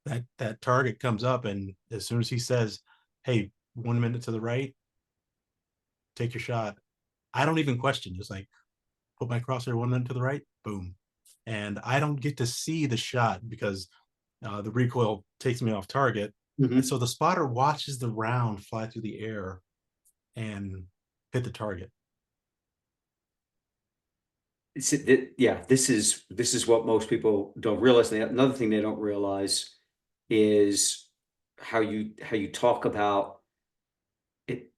that target comes up, and as soon as he says, hey, 1 minute to the right, take your shot, I don't even question. Just like, put my crosshair 1 minute to the right, boom. And I don't get to see the shot because the recoil takes me off target. And Mhm. so the spotter watches the round fly through the air and hit the target. Yeah, this is what most people don't realize. Another thing they don't realize is how you talk about it.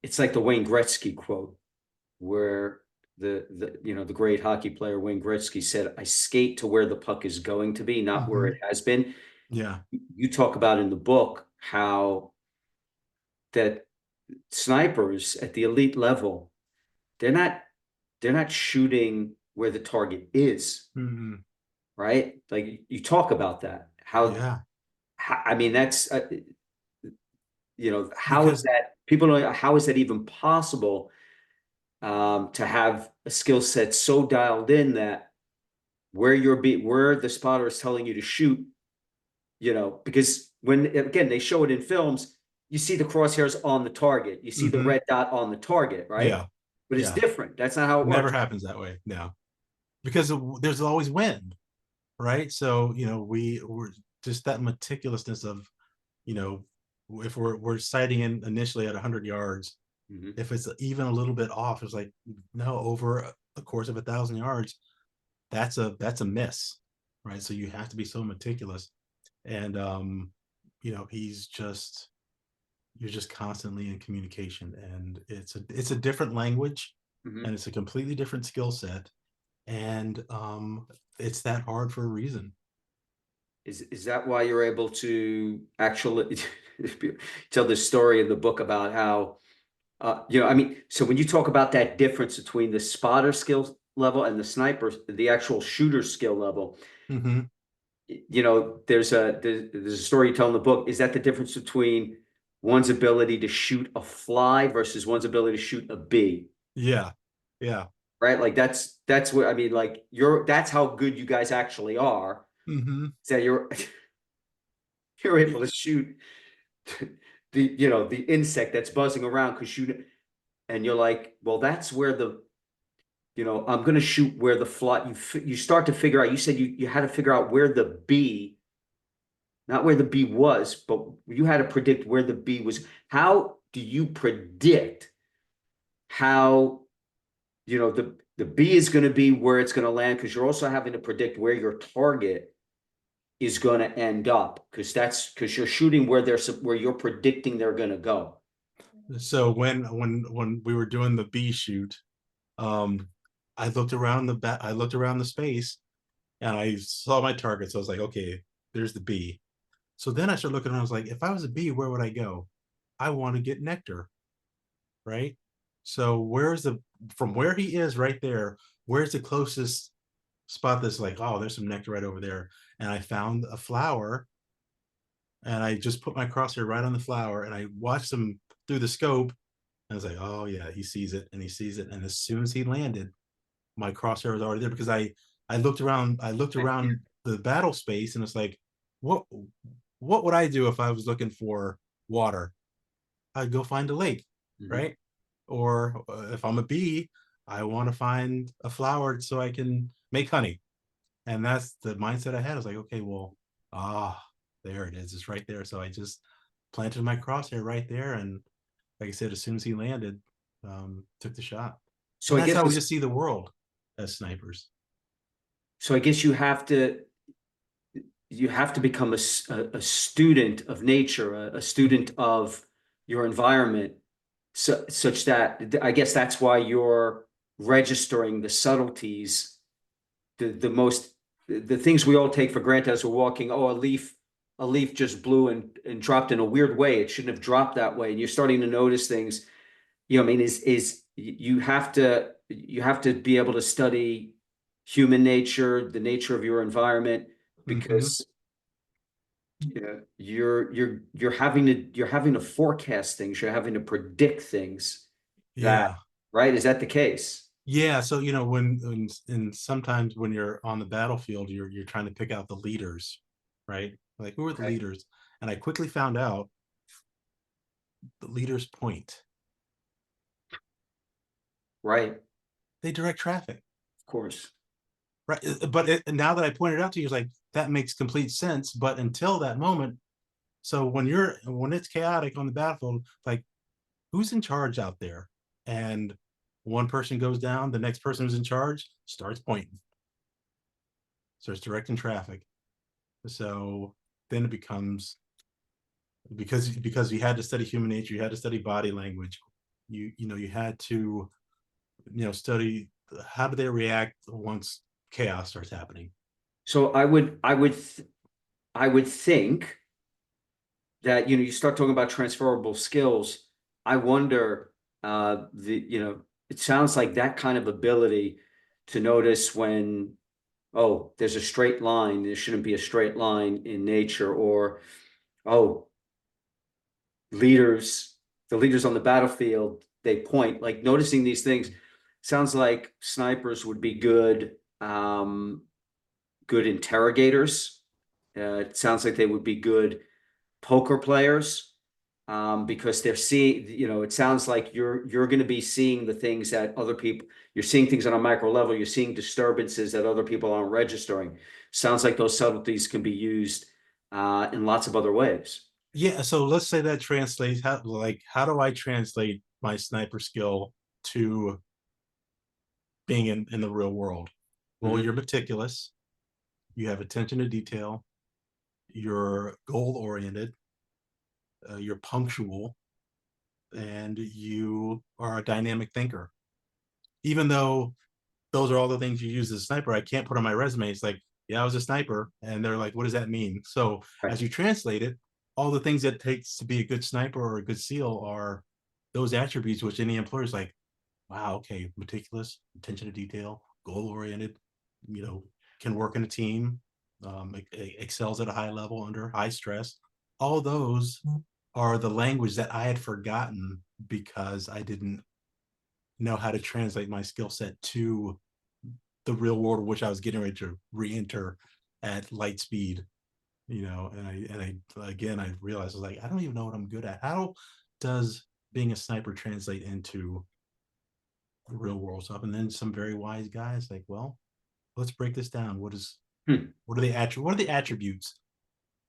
It's like the Wayne Gretzky quote, where the great hockey player Wayne Gretzky said, "I skate to where the puck is going to be, not where Mm-hmm. it has been." Yeah. You talk about in the book how that snipers at the elite level, they're not they're not shooting where the target is, Mm-hmm. right? Like you talk about that. Yeah. I mean, that's how is Because that people don't know, how is that even possible, to have a skill set so dialed in that where the spotter is telling you to shoot, because when again they show it in films, you see the crosshairs on the target, you see the mm-hmm. red dot on the target, right? Yeah. But it's Yeah. different. That's not how it Never works. happens that way. No. because there's always wind, right? So, we're just that meticulousness of, you know, if we're sighting in initially at 100 yards, Mhm. if it's even a little bit off, it's like, no, over the course of 1,000 yards, that's a miss, right? So you have to be so meticulous. And he's just you're just constantly in communication, and it's a different language, and Mhm. it's a completely different skill set, and it's that hard for a reason. Is that why you're able to actually tell this story in the book about how, I mean, so when you talk about that difference between the spotter skill level and the sniper, the actual shooter skill level, Hmm. there's a story you tell in the book. Is that the difference between one's ability to shoot a fly versus one's ability to shoot a bee? Yeah, yeah. Right? Like that's what I mean. Like that's how good you guys actually are. Hmm. Is that you're able to shoot the insect that's buzzing around because and you're like, well, that's where I'm going to shoot where the fly. You start to figure out. You said you had to figure out where the bee, not where the bee was, but you had to predict where the bee was. How do you predict how the bee is going to be where it's going to land? Because you're also having to predict where your target is going to end up, because you're shooting where you're predicting they're going to go. So when we were doing the bee shoot, um, I looked around the space, and I saw my target. So I was like, okay, there's the bee. So then I started looking around. I was like, if I was a bee, where would I go? I want to get nectar, right? So from where he is right there, where's the closest spot that's like, oh, there's some nectar right over there. And I found a flower, and I just put my crosshair right on the flower, and I watched him through the scope. And I was like, oh yeah, he sees it, and he sees it. And as soon as he landed, my crosshair was already there, because I looked around the battle space, and it's like, what what would I do if I was looking for water? I'd go find a lake, Mhm. right? Or if I'm a bee, I want to find a flower so I can make honey. And that's the mindset I had. I was like, okay, well, ah, there it is. It's right there. So I just planted my crosshair right there. And like I said, as soon as he landed, took the shot. So And I that's guess how we this, just see the world as snipers. so I guess you have to become a student of nature, a student of your environment, such that I guess that's why you're registering the subtleties, the most the things we all take for granted as we're walking. Oh, a leaf just blew and dropped in a weird way. It shouldn't have dropped that way. And you're starting to notice things. I mean, is you have to be able to study human nature, the nature of your environment, Mm-hmm. because you're having to forecast things, you're having to predict things that, Yeah. right? Is that the case? Yeah. So, and sometimes when you're on the battlefield, you're trying to pick out the leaders, right? Like, who are the Okay. leaders? And I quickly found out the leaders point. Right. Of They direct traffic. course. Right. But now that I pointed out to you, it's like that makes complete sense. But until that moment, so when it's chaotic on the battlefield, like, who's in charge out there? And one person goes down, the next person who's in charge starts pointing, starts directing traffic. So then it becomes, because you had to study human nature, you had to study body language, you had to study how do they react once chaos starts happening. So I would think that you start talking about transferable skills. I wonder, it sounds like that kind of ability to notice when, oh, there's a straight line, there shouldn't be a straight line in nature, or, oh, leaders the leaders on the battlefield, they point, like noticing these things. Sounds like snipers would be good interrogators. It sounds like they would be good poker players. because they're seeing, it sounds like you're going to be seeing the things that other people, you're seeing things on a micro level, you're seeing disturbances that other people aren't registering. Sounds like those subtleties can be used in lots of other ways. Yeah, so let's say that translates, how do I translate my sniper skill to being in the real world? Well, Mhm. you're meticulous, you have attention to detail, you're goal oriented, you're punctual, and you are a dynamic thinker. Even though those are all the things you use as a sniper, I can't put on my resume. It's like, yeah, I was a sniper. And they're like, what does that mean? So Right. as you translate it, all the things that it takes to be a good sniper or a good SEAL are those attributes which any employer's like, wow, okay, meticulous, attention to detail, goal oriented, you know, can work in a team, excels at a high level under high stress. All those are the language that I had forgotten because I didn't know how to translate my skill set to the real world, which I was getting ready to re-enter at light speed, and I realized, I was like, I don't even know what I'm good at. How does being a sniper translate into the real world stuff? And then some very wise guys like, well, let's break this down. Hmm. What are the attributes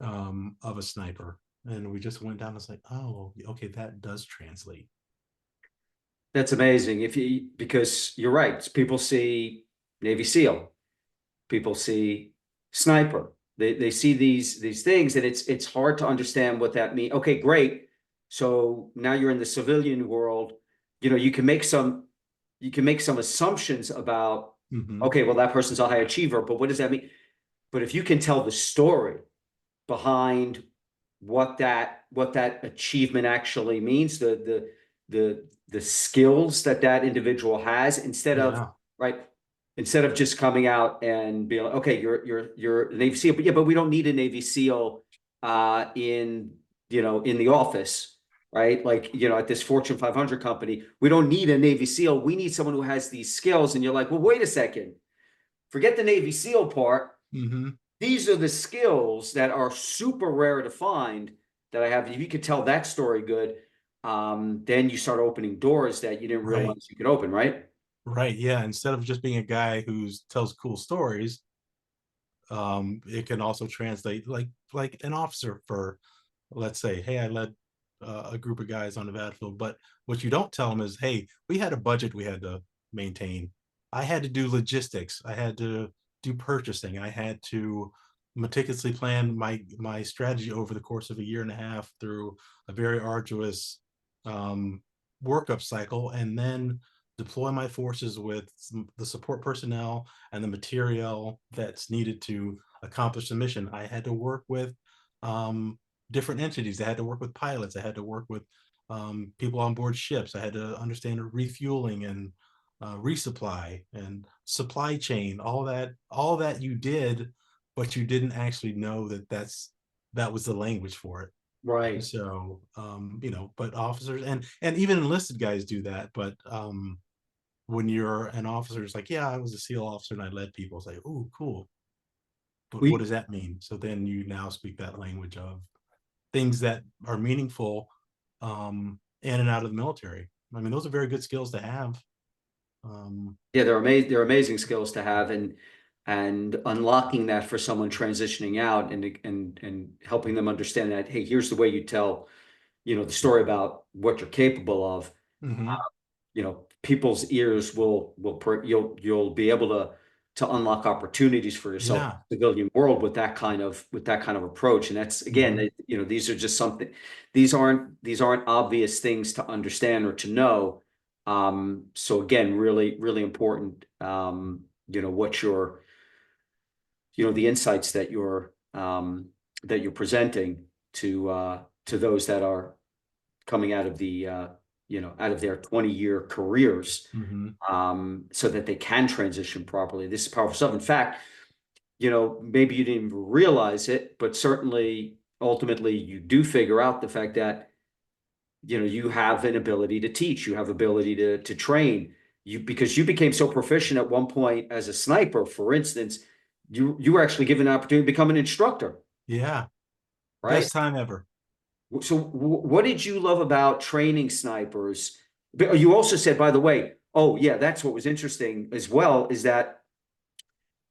of a sniper? And we just went down. It's like, oh, okay, that does translate. That's amazing. Because you're right, people see Navy SEAL, people see sniper. They see these things, and it's hard to understand what that means. Okay, great. So now you're in the civilian world. You can make some assumptions about, Mm-hmm. okay, well, that person's a high achiever, but what does that mean? But if you can tell the story behind what that achievement actually means, the skills that individual has, Yeah. instead of just coming out and being like, okay, you're a Navy SEAL, but yeah, but we don't need a Navy SEAL in the office, right? Like, at this Fortune 500 company, we don't need a Navy SEAL. We need someone who has these skills. And you're like, well, wait a second, forget the Navy SEAL part. Mm-hmm. These are the skills that are super rare to find that I have. If you could tell that story good, then you start opening doors that you didn't Right. realize you could open, right? Right. Yeah. Instead of just being a guy who tells cool stories, it can also translate like an officer for, let's say, hey, I led a group of guys on the battlefield, but what you don't tell them is, hey, we had a budget we had to maintain. I had to do logistics. I had to do purchasing. I had to meticulously plan my strategy over the course of a year and a half through a very arduous um, workup cycle, and then deploy my forces with the support personnel and the material that's needed to accomplish the mission. I had to work with um, different entities. I had to work with pilots. I had to work with people on board ships. I had to understand refueling and resupply and supply chain. All that you did, but you didn't actually know that was the language for it. Right. So but officers and even enlisted guys do that. But when you're an officer, it's like, yeah, I was a SEAL officer and I led people. It's like, oh, cool. But what We, does that mean? So then you now speak that language of things that are meaningful in and out of the military. I mean, those are very good skills to have. yeah, they're amazing. They're amazing skills to have, and unlocking that for someone transitioning out, and helping them understand that, hey, here's the way you tell, the story about what you're capable of. Mhm. People's ears you'll be able to unlock opportunities for yourself Yeah. in the civilian world with that kind of approach. And that's, again, Mhm. these are just something, these aren't obvious things to understand or to know. So again, really, really important, what the insights that you're presenting to those that are coming out of their 20-year careers, Mhm. so that they can transition properly. This is powerful stuff. In fact, maybe you didn't even realize it, but certainly ultimately you do figure out the fact that, you have an ability to teach, you have ability to train, because you became so proficient at one point as a sniper, for instance, you were actually given an opportunity to become an instructor, Yeah. right? Best time ever. So what did you love about training snipers? But you also said, by the way, oh yeah, that's what was interesting as well, is that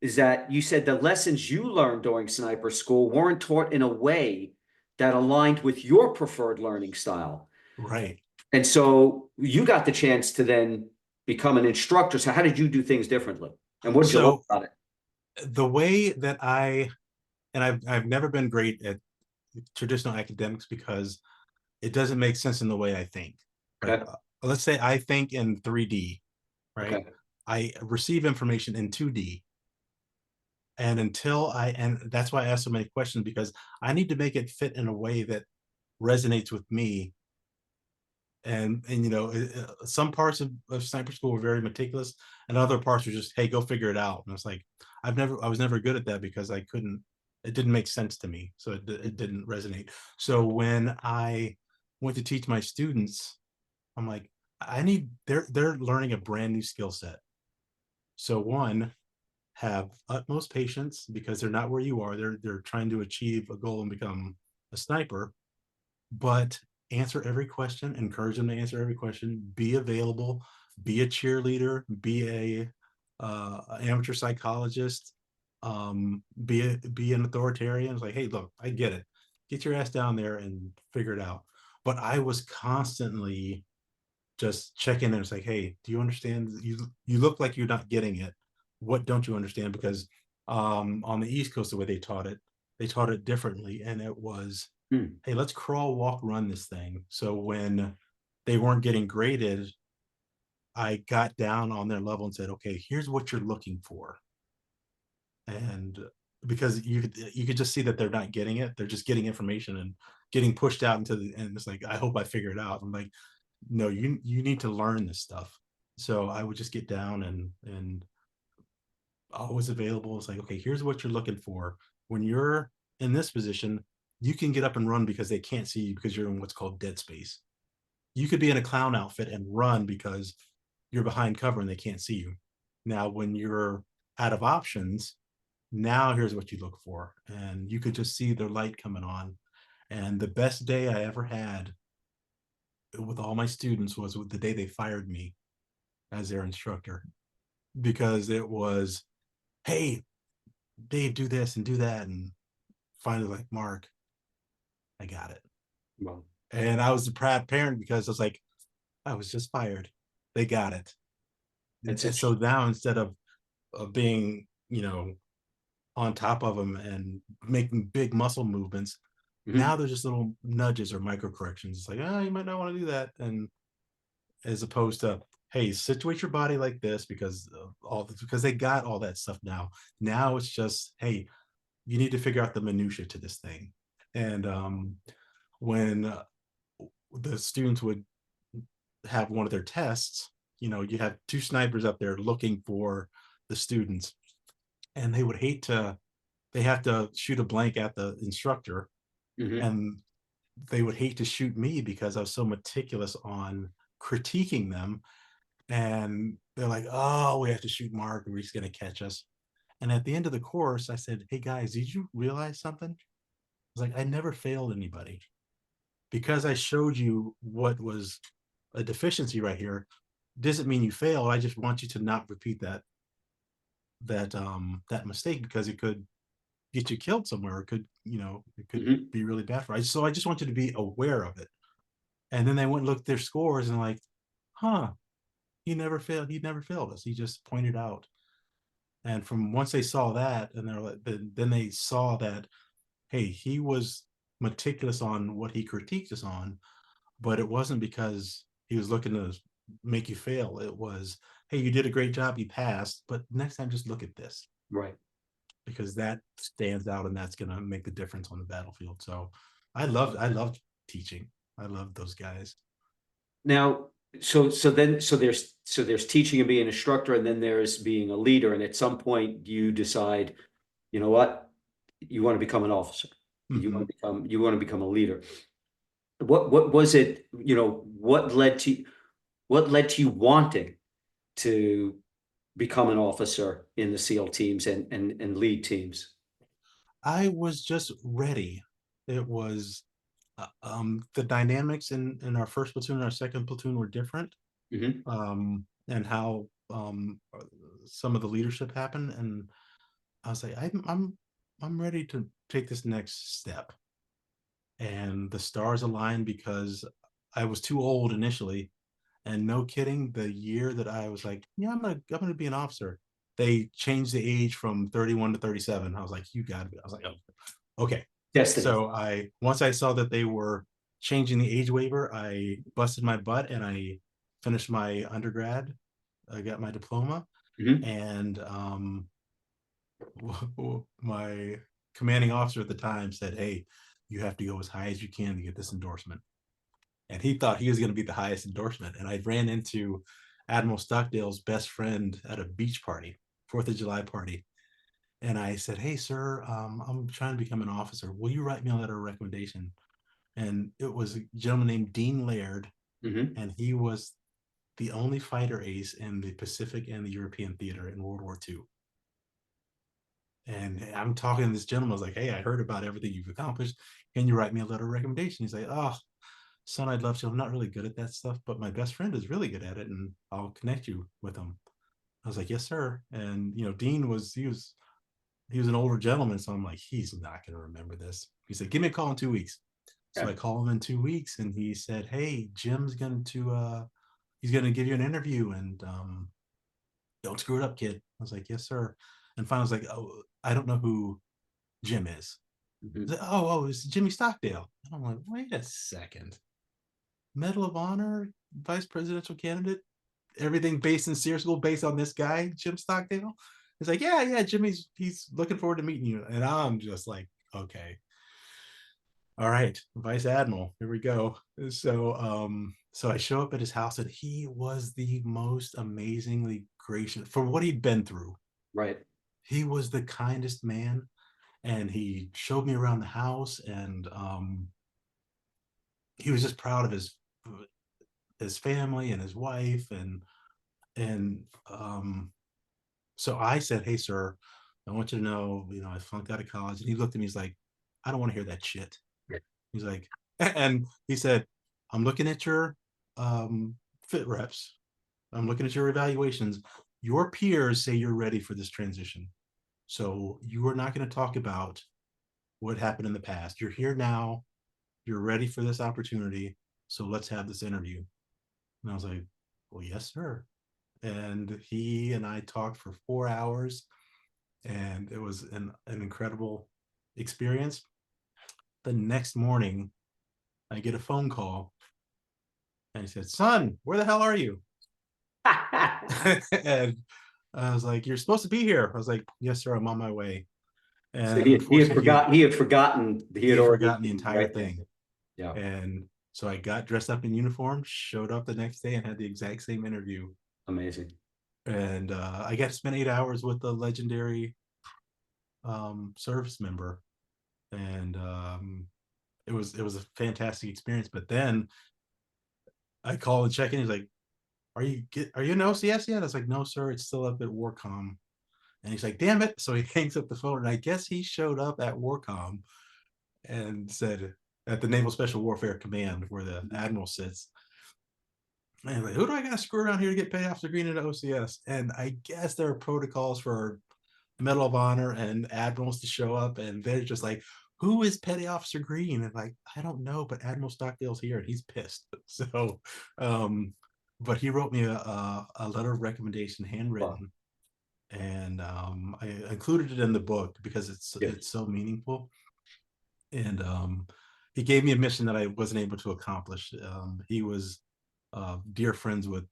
you said the lessons you learned during sniper school weren't taught in a way that aligned with your preferred learning style. Right. And so you got the chance to then become an instructor. So how did you do things differently? And what did you love So about it? the way that I've never been great at traditional academics because it doesn't make sense in the way I think. Like, Okay. let's say I think in 3D, right? Okay. I receive information in 2D. And that's why I ask so many questions, because I need to make it fit in a way that resonates with me. And some parts of sniper school were very meticulous, and other parts were just, hey, go figure it out. And it's like, I was never good at that because I couldn't, it didn't make sense to me, so it didn't resonate. So when I went to teach my students, I'm like, they're learning a brand new skill set. So one, have utmost patience because they're not where you are. They're trying to achieve a goal and become a sniper, but answer every question, encourage them to answer every question, be available, be a cheerleader, be a amateur psychologist, be an authoritarian. It's like, hey, look, I get it. Get your ass down there and figure it out. But I was constantly just checking in. It's like, hey, do you understand? You look like you're not getting it. What don't you understand? Because on the East Coast, the way they taught it differently, and it was, Hmm. hey, let's crawl, walk, run this thing. So when they weren't getting graded, I got down on their level and said, okay, here's what you're looking for. And because you could just see that they're not getting it, they're just getting information and getting pushed out into the, and it's like, I hope I figure it out. I'm like, no, you need to learn this stuff. So I would just get down and always available. It's like, okay, here's what you're looking for. When you're in this position, you can get up and run because they can't see you because you're in what's called dead space. You could be in a clown outfit and run because you're behind cover and they can't see you. Now, when you're out of options, now here's what you look for. And you could just see the light coming on. And the best day I ever had with all my students was the day they fired me as their instructor, because it was, hey, Dave, do this and do that. And finally, like, Mark, I got it. Well, And I was a proud parent because I was like, I was just fired. They got it. it's And so now instead of being, on top of them and making big muscle movements, mhm. now they're just little nudges or micro corrections. It's like, oh, you might not want to do that. And as opposed to, hey, situate your body like this, because they got all that stuff now. Now it's just, hey, you need to figure out the minutia to this thing. And when the students would have one of their tests, you have two snipers up there looking for the students, and they have to shoot a blank at the instructor, Mhm. and they would hate to shoot me because I was so meticulous on critiquing them. And they're like, oh, we have to shoot Mark or he's going to catch us. And at the end of the course, I said, hey guys, did you realize something? I was like, I never failed anybody because I showed you what was a deficiency right here. Doesn't mean you failed. I just want you to not repeat that mistake, because it could get you killed somewhere. It could Mhm. be really bad for you. So I just want you to be aware of it. And then they went and looked at their scores and like, huh, he never failed. He never failed us. He just pointed out. And from once they saw that, and they're like, then they saw that, hey, he was meticulous on what he critiqued us on, but it wasn't because he was looking to make you fail. It was, hey, you did a great job, you passed, but next time just look at this, Right. because that stands out and that's going to make the difference on the battlefield. So I love teaching. I love those guys. Now, so there's teaching and being an instructor, and then there's being a leader. And at some point, you decide, you know what, you want to become an officer. Mm-hmm. You want to become a leader. What was it? What led to you wanting to become an officer in the SEAL teams and lead teams? I was just ready. It was The dynamics in our first platoon and our second platoon were different, Hmm. and how some of the leadership happened. And I was like, I'm ready to take this next step. And the stars aligned because I was too old initially. And no kidding, the year that I was like, yeah, I'm gonna be an officer, they changed the age from 31 to 37. I was like, you got it. I was like, oh, okay. Destiny. So I once I saw that they were changing the age waiver, I busted my butt and I finished my undergrad. I got my diploma, Hmm. and my commanding officer at the time said, "Hey, you have to go as high as you can to get this endorsement." And he thought he was going to be the highest endorsement. And I ran into Admiral Stockdale's best friend at a beach party, 4th of July party. And I said, "Hey, sir, I'm trying to become an officer. Will you write me a letter of recommendation?" And it was a gentleman named Dean Laird, Hmm. and he was the only fighter ace in the Pacific and the European theater in World War II. And I'm talking to this gentleman. I was like, "Hey, I heard about everything you've accomplished. Can you write me a letter of recommendation?" He's like, "Oh, son, I'd love to. I'm not really good at that stuff, but my best friend is really good at it, and I'll connect you with him." I was like, "Yes, sir." And Dean was an older gentleman, so I'm like, he's not going to remember this. He said, "Give me a call in 2 weeks." So Yeah. I call him in 2 weeks, and he said, "Hey, Jim's going to he's going to give you an interview, and don't screw it up, kid." I was like, "Yes, sir." And finally, I was like, "Oh, I don't know who Jim is." Hmm. Like, oh, it's Jimmy Stockdale. And I'm like, wait a second. Medal of Honor, vice presidential candidate, everything based in SEER school based on this guy, Jim Stockdale. He's like, yeah, yeah, he's looking forward to meeting you. And I'm just like, okay, all right, Vice Admiral, here we go. So I show up at his house, and he was the most amazingly gracious for what he'd been through. Right. He was the kindest man, and he showed me around the house, and he was just proud of his family and his wife, and so I said, "Hey, sir, I want you to know, I flunked out of college." And he looked at me, he's like, "I don't want to hear that shit." He's like, and he said, "I'm looking at your fit reps. I'm looking at your evaluations. Your peers say you're ready for this transition. So you are not going to talk about what happened in the past. You're here now. You're ready for this opportunity. So let's have this interview." And I was like, "Well, yes, sir." And he and I talked for 4 hours, and it was an incredible experience. The next morning, I get a phone call, and he said, "Son, where the hell are you?" And I was like, "You're supposed to be here." I was like, "Yes, sir, I'm on my way." So And he had unfortunately, forgotten. He had forgotten. He he had had already forgotten the entire right. thing. Yeah. And so I got dressed up in uniform, showed up the next day, and had the exact same interview. Amazing. And I got to spend 8 hours with the legendary service member, and it was a fantastic experience. But then I call and check in. He's like, are you in OCS yet?" I was like, "No, sir, it's still up at Warcom." And he's like, "Damn it!" So he hangs up the phone, and I guess he showed up at Warcom and said, at the Naval Special Warfare Command, where the admiral sits. And like, "Who do I got to screw around here to get paid off the green into OCS?" And I guess there are protocols for Medal of Honor and admirals to show up, and they're just like, "Who is Petty Officer Green?" And like, "I don't know, but Admiral Stockdale's here, and he's pissed." So, um, but he wrote me a letter of recommendation, Wow. handwritten, and I included it in the book because Yeah. it's so meaningful. And he gave me a mission that I wasn't able to accomplish. He was dear friends with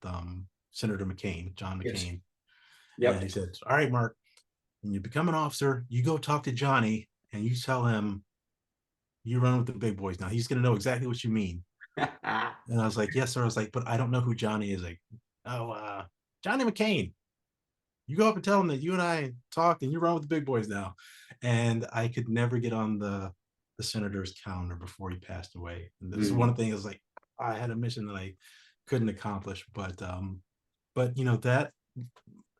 Senator McCain, John Yes. McCain, and he Yep. said, "All right, Mark, when you become an officer, you go talk to Johnny and you tell him you run with the big boys now. He's going to know exactly what you mean." And I was like, "Yes, sir." I was like, "But I don't know who Johnny is." Like, "Oh, Johnny McCain. You go up and tell him that you and I talked and you run with the big boys now." And I could never get on the senator's calendar before he passed away. And this is one Mm. thing, is like, I had a mission that I couldn't accomplish. But that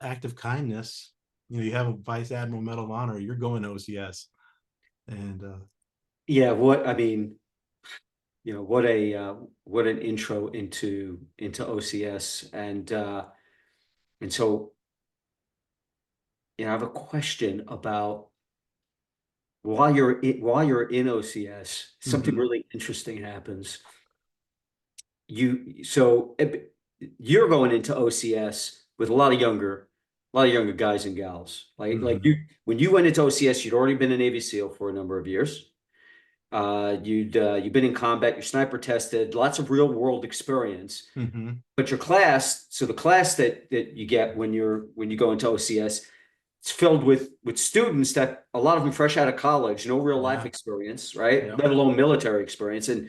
act of kindness, you have a Vice Admiral Medal of Honor, you're going to OCS. And Yeah. What I mean. what an intro into OCS. And so, I have a question about while you're in OCS, something Hmm. really interesting happens. You're going into OCS with a lot of younger guys and gals. Like Hmm. you, when you went into OCS, you'd already been a Navy SEAL for a number of years. You've been in combat, you're sniper tested, lots of real world experience. Hmm. But your class, so the class that you get when you go into OCS, it's filled with students that a lot of them fresh out of college, no real life Yeah. experience, right? Yep. Let alone military experience. And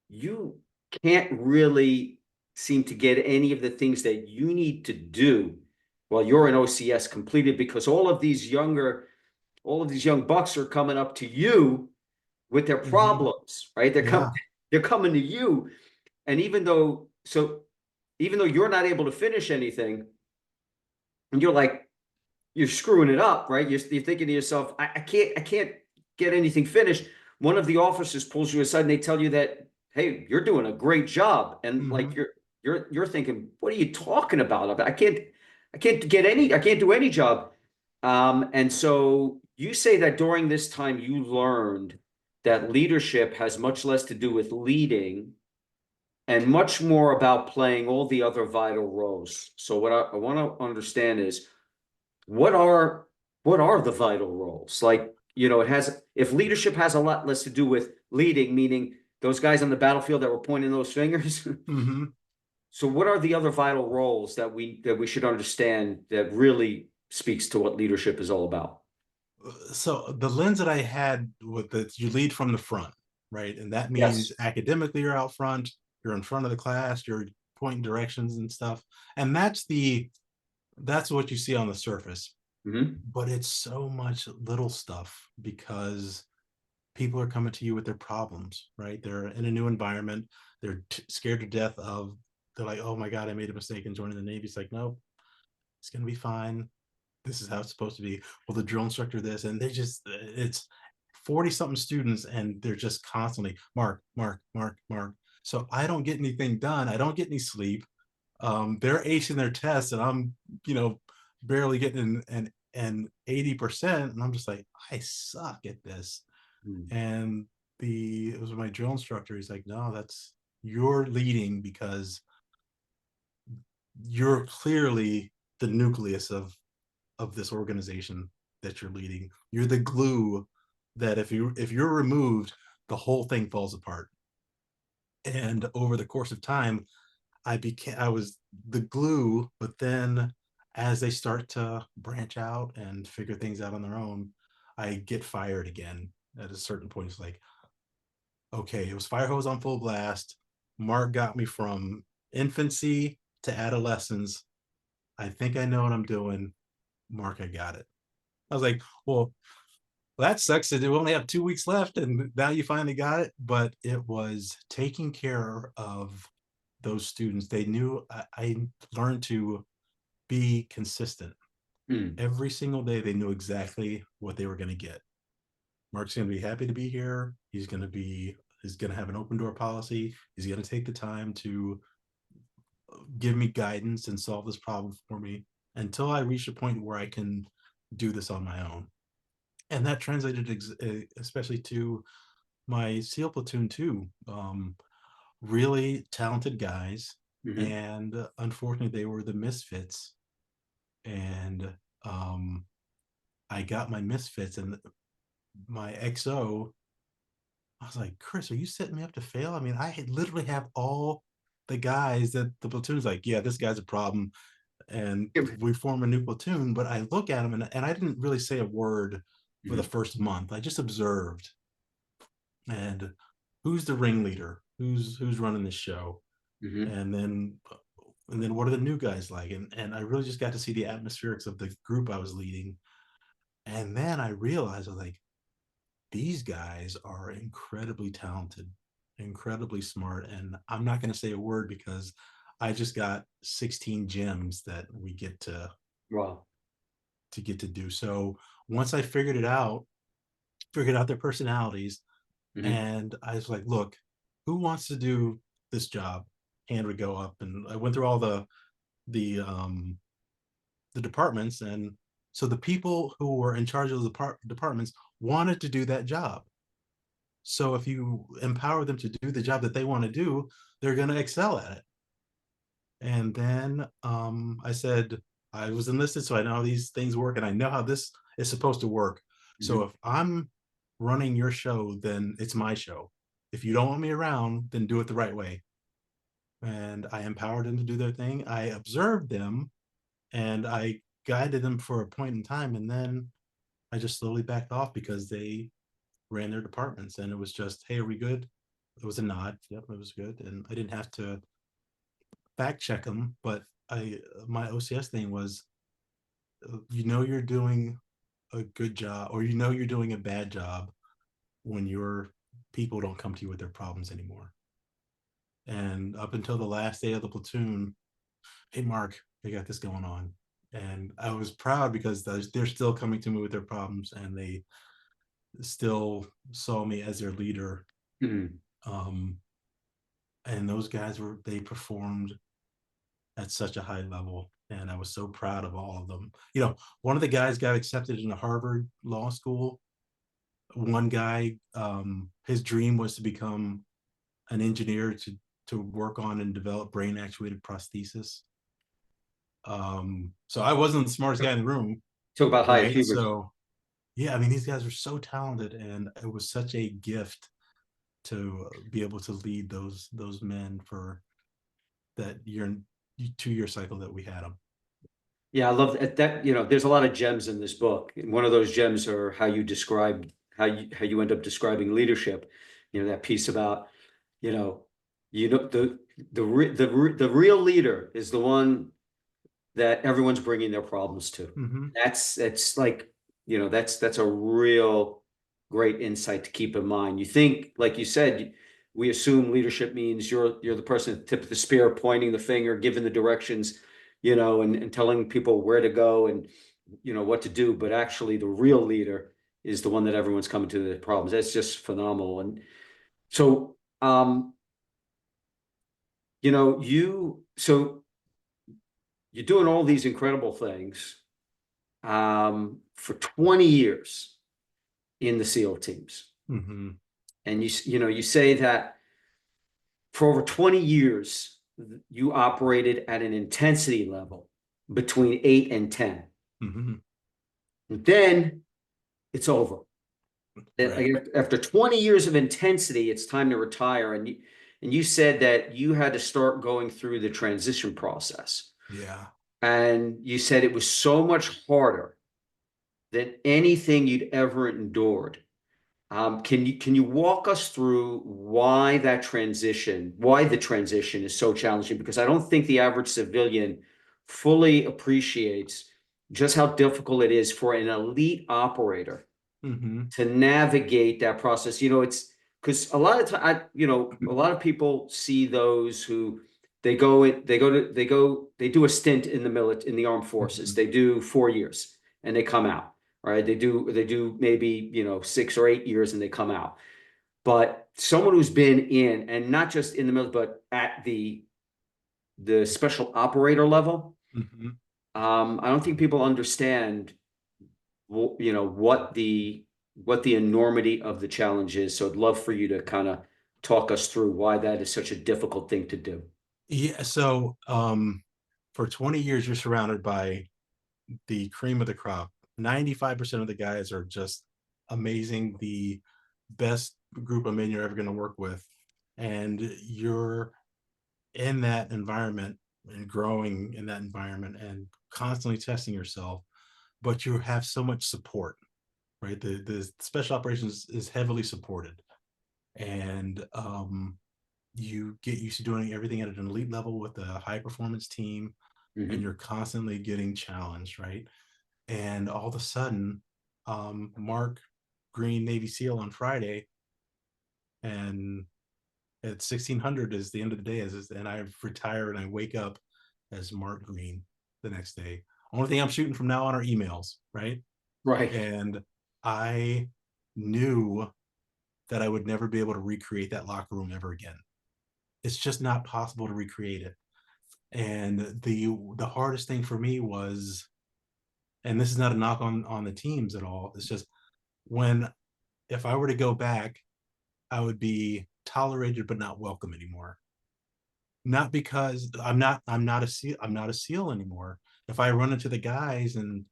you can't really seem to get any of the things that you need to do while you're in OCS completed, because all of these young bucks are coming up to you with their Hmm. problems, right? Yeah. They're coming to you. And even though you're not able to finish anything, and you're screwing it up, right? You're thinking to yourself, I can't get anything finished. One of the officers pulls you aside and they tell you that, hey, you're doing a great job. And Hmm. you're thinking, what are you talking about? I can't do any job. And so you say that during this time you learned that leadership has much less to do with leading and much more about playing all the other vital roles. So what I want to understand is what are what are the vital roles? Like, it has if leadership has a lot less to do with leading, meaning those guys on the battlefield that were pointing those fingers. Hmm. So what are the other vital roles that we should understand that really speaks to what leadership is all about? So the lens that I had with that, you lead from the front, right? And that means Yes. academically you're out front, you're in front of the class, you're pointing directions and stuff. And that's what you see on the surface. Hmm. But it's so much little stuff because people are coming to you with their problems, right? They're in a new environment. They're scared to death of, they're like, oh my God, I made a mistake in joining the Navy. It's like, no, it's going to be fine. This is how it's supposed to be. Well, the drill instructor, this, and it's 40 something students, and they're just constantly, Mark, Mark, Mark, Mark. So I don't get anything done. I don't get any sleep. They're acing their tests, and I'm, barely getting an 80%. And I'm just like, I suck at this. And it was my drill instructor. He's like, no, you're leading because you're clearly the nucleus of this organization that you're leading. You're the glue that if you're removed, the whole thing falls apart. And over the course of time, I was the glue, but then as they start to branch out and figure things out on their own, I get fired again at a certain point. It's like, okay, it was fire hose on full blast. Mark got me from infancy to adolescence. I think I know what I'm doing. Mark, I got it. I was like, well, that sucks that we only have 2 weeks left and now you finally got it. But it was taking care of those students. They knew I learned to be consistent. Mm. Every single day, they knew exactly what they were going to get. Mark's going to be happy to be here. He's going to have an open door policy. He's going to take the time to give me guidance and solve this problem for me until I reach a point where I can do this on my own. And that translated especially to my SEAL platoon too. Really talented guys, Hmm. and unfortunately, they were the misfits. And I got my misfits, and my XO. I was like, Chris, are you setting me up to fail? I mean, literally have all the guys that the platoon's like, yeah, this guy's a problem, and we form a new platoon. But I look at him, and I didn't really say a word for the Hmm. first month. I just observed. And who's the ringleader? Who's running this show? Hmm. And then what are the new guys like? And I really just got to see the atmospherics of the group I was leading. And then I realized, I was like, these guys are incredibly talented, incredibly smart. And I'm not going to say a word because I just got 16 gems that we get Wow. to do. So once I figured it out, figured out their personalities. Mhm. And I was like, look, who wants to do this job? Hand would go up, and I went through all the um the departments, and so the people who were in charge of the departments wanted to do that job. So if you empower them to do the job that they want to do, they're going to excel at it. And then I said, I was enlisted, so I know how these things work, and I know how this is supposed to work. So Mhm. if I'm running your show, then it's my show. If you don't want me around, then do it the right way. And I empowered them to do their thing. I observed them, and I guided them for a point in time, and then I just slowly backed off because they ran their departments, and it was just, hey, are we good? It was a nod. Yep, it was good, and I didn't have to fact check them. But I my OCS thing was, you're doing a good job, or you're doing a bad job when your people don't come to you with their problems anymore. And up until the last day of the platoon, hey Mark, they got this going on. And I was proud because they're still coming to me with their problems, and they still saw me as their leader. Mhm. um, and those guys they performed at such a high level, and I was so proud of all of them. One of the guys got accepted into Harvard Law School. One guy, his dream was to become an engineer to work on and develop brain actuated prosthesis. So I wasn't the smartest guy in the room, Talk about high right? achievers. So yeah, I mean, these guys were so talented, and it was such a gift to be able to lead those men for that year 2 year cycle that we had them. Yeah, I love that. There's a lot of gems in this book. And one of those gems are how you describe how you end up describing leadership. That piece about, you know, the real leader is the one that everyone's bringing their problems to. Mm-hmm. That's like, that's a real great insight to keep in mind. You think, like you said, we assume leadership means you're the person at the tip of the spear, pointing the finger, giving the directions, and telling people where to go and what to do. But actually, the real leader is the one that everyone's coming to the problems. That's just phenomenal. And so, so you're doing all these incredible things for 20 years in the SEAL teams. Mm-hmm. And you say that for over 20 years, you operated at an intensity level between 8 and 10. Mm-hmm. And then it's over. Right. After 20 years of intensity, it's time to retire. And you said that you had to start going through the transition process. Yeah. And you said it was so much harder than anything you'd ever endured. Can you walk us through why the transition is so challenging? Because I don't think the average civilian fully appreciates just how difficult it is for an elite operator Mm-hmm. to navigate that process. It's because a lot of time, a lot of people see those who they do a stint in in the armed forces. Mm-hmm. They do 4 years and they come out. Right? They do maybe 6 or 8 years and they come out. But someone who's been in, and not just in the military, but at the special operator level, Mm-hmm. I don't think people understand what the enormity of the challenge is. So I'd love for you to kind of talk us through why that is such a difficult thing to do. Yeah. So for 20 years, you're surrounded by the cream of the crop. 95% of the guys are just amazing, the best group of men you're ever going to work with. And you're in that environment and growing in that environment and constantly testing yourself, but you have so much support, right? The special operations is heavily supported, and you get used to doing everything at an elite level with a high performance team, and Mhm. you're constantly getting challenged, right? And all of a sudden, Mark Greene, Navy SEAL on Friday, and at 1600 is the end of the day, and I retire and I wake up as Mark Greene the next day. Only thing I'm shooting from now on are emails, right? Right. And I knew that I would never be able to recreate that locker room ever again. It's just not possible to recreate it. And the hardest thing for me was, and this is not a knock on the teams at all, it's just when, if I were to go back, I would be tolerated but not welcome anymore. Not because I'm not a SEAL anymore. If I run into the guys and,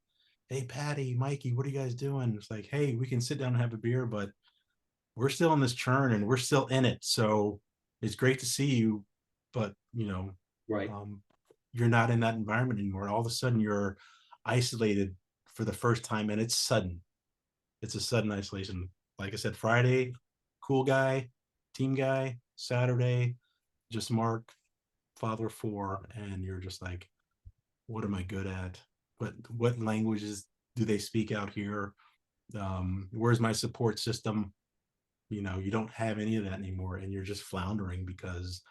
hey Patty, Mikey, what are you guys doing? It's like, hey, we can sit down and have a beer, but we're still in this churn and we're still in it. So it's great to see you, but Right. you're not in that environment anymore. All of a sudden you're isolated for the first time, and it's sudden. It's a sudden isolation. Like I said, Friday, cool guy, team guy. Saturday, just Mark, father of four, and you're just like, what am I good at? What languages do they speak out here? Where's my support system? You don't have any of that anymore, and you're just floundering because